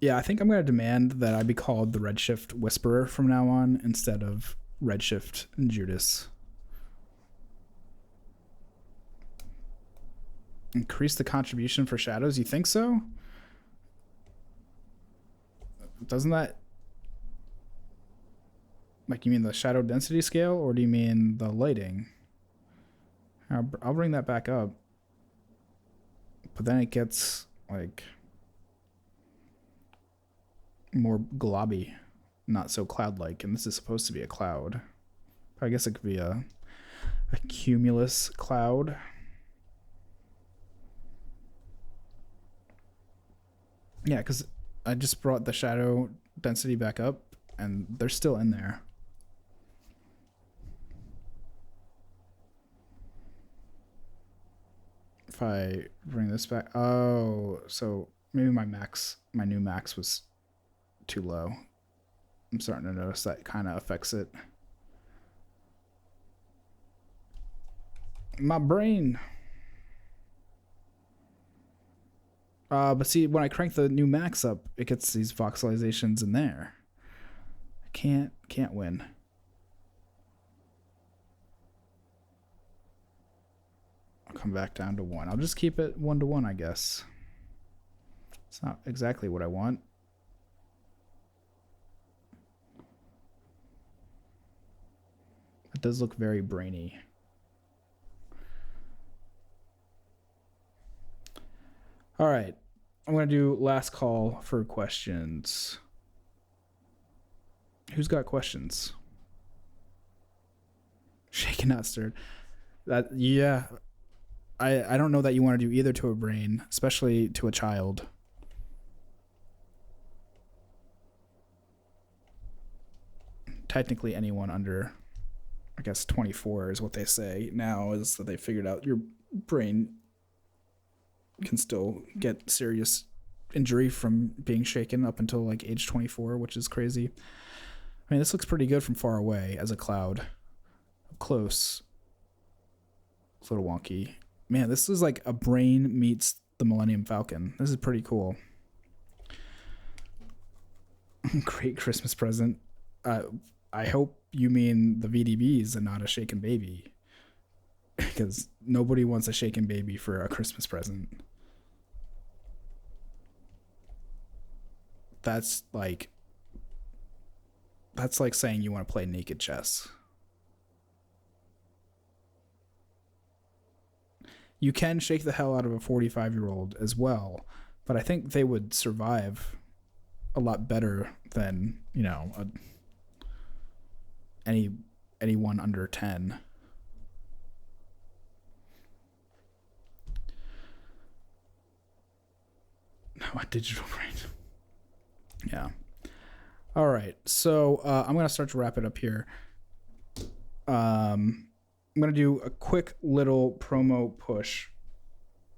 Yeah, I think I'm going to demand that I be called the Redshift Whisperer from now on instead of Redshift Judas. Increase the contribution for shadows? You think so? doesn't that, like, you mean the shadow density scale, or do you mean the lighting? I'll bring that back up. But then it gets, like, more globby, not so cloud-like, and this is supposed to be a cloud. I guess it could be a cumulus cloud. Yeah, because I just brought the shadow density back up, and they're still in there. If I bring this back, oh, so maybe my new max was too low. I'm starting to notice that kind of affects it. My brain. But see, when I crank the new max up, it gets these voxelizations in there. I can't win. I'll come back down to 1. I'll just keep it 1 to 1, I guess. It's not exactly what I want. It does look very brainy. All right. I'm going to do last call for questions. Who's got questions? Shaken, not stirred. Yeah. I don't know that you want to do either to a brain, especially to a child. Technically anyone under, I guess, 24 is what they say now, is that they figured out your brain can still get serious injury from being shaken up until like age 24, which is crazy. I mean, this looks pretty good from far away as a cloud. Up close, it's a little wonky. Man, this is like a brain meets the Millennium Falcon. This is pretty cool. Great Christmas present. I hope you mean the VDBs and not a shaken baby, because nobody wants a shaken baby for a Christmas present. That's like saying you want to play naked chess. You can shake the hell out of a 45-year-old as well, but I think they would survive a lot better than, you know, anyone under 10. No, a digital brain. Yeah. All right. So I'm going to start to wrap it up here. I'm going to do a quick little promo push.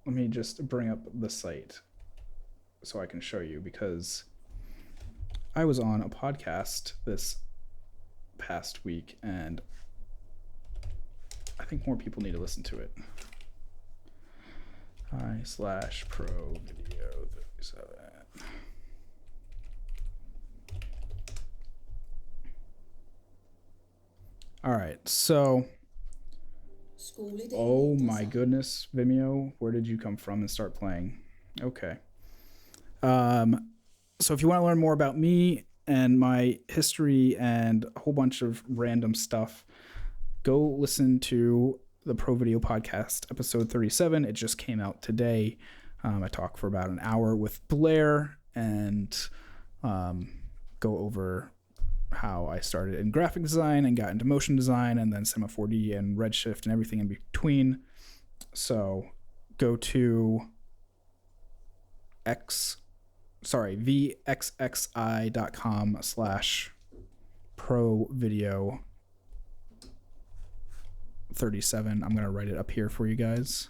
Let me just bring up the site so I can show you, because I was on a podcast this past week and I think more people need to listen to it. i/pro video 37. All right, so oh my goodness, Vimeo, where did you come from and start playing? Okay. So if you want to learn more about me and my history and a whole bunch of random stuff, go listen to the Pro Video Podcast, episode 37. It just came out today. I talk for about an hour with Blair and go over how I started in graphic design and got into motion design, and then C4D and Redshift and everything in between. So go to vxxi.com/pro-video 37. I'm going to write it up here for you guys.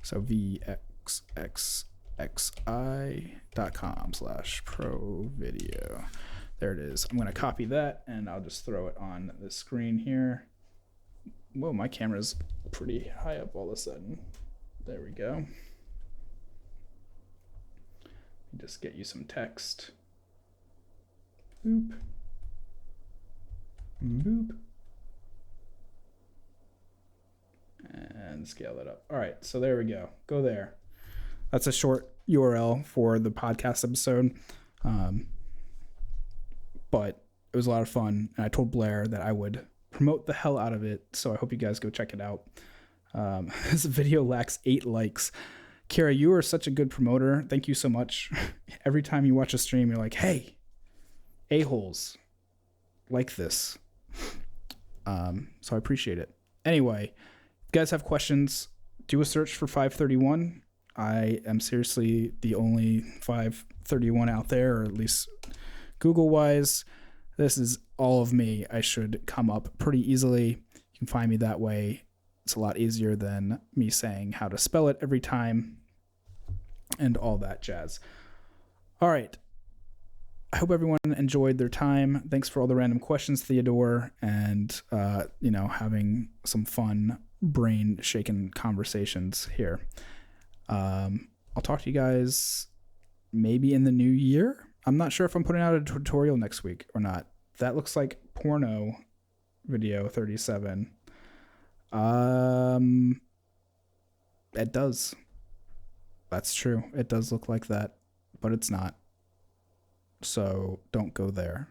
So vxxi.com/pro-video. There it is. I'm going to copy that and I'll just throw it on the screen here. Whoa, my camera's pretty high up all of a sudden. There we go. Just get you some text. Boop. Boop. And scale that up. All right, so there we go. Go there. That's a short URL for the podcast episode. but it was a lot of fun. And I told Blair that I would promote the hell out of it. So I hope you guys go check it out. This video lacks 8 likes. Kira, you are such a good promoter. Thank you so much. Every time you watch a stream, you're like, hey, a-holes like this. So I appreciate it. Anyway, if you guys have questions, do a search for 531. I am seriously the only 531 out there, or at least Google-wise. This is all of me. I should come up pretty easily. You can find me that way. It's a lot easier than me saying how to spell it every time and all that jazz. All right. I hope everyone enjoyed their time. Thanks for all the random questions, Theodore, and, having some fun brain-shaking conversations here. I'll talk to you guys maybe in the new year. I'm not sure if I'm putting out a tutorial next week or not. That looks like porno video 37. It does. That's true. It does look like that, but it's not. So don't go there.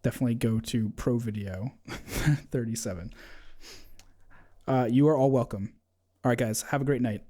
Definitely go to Pro Video 37. You are all welcome. All right, guys. Have a great night.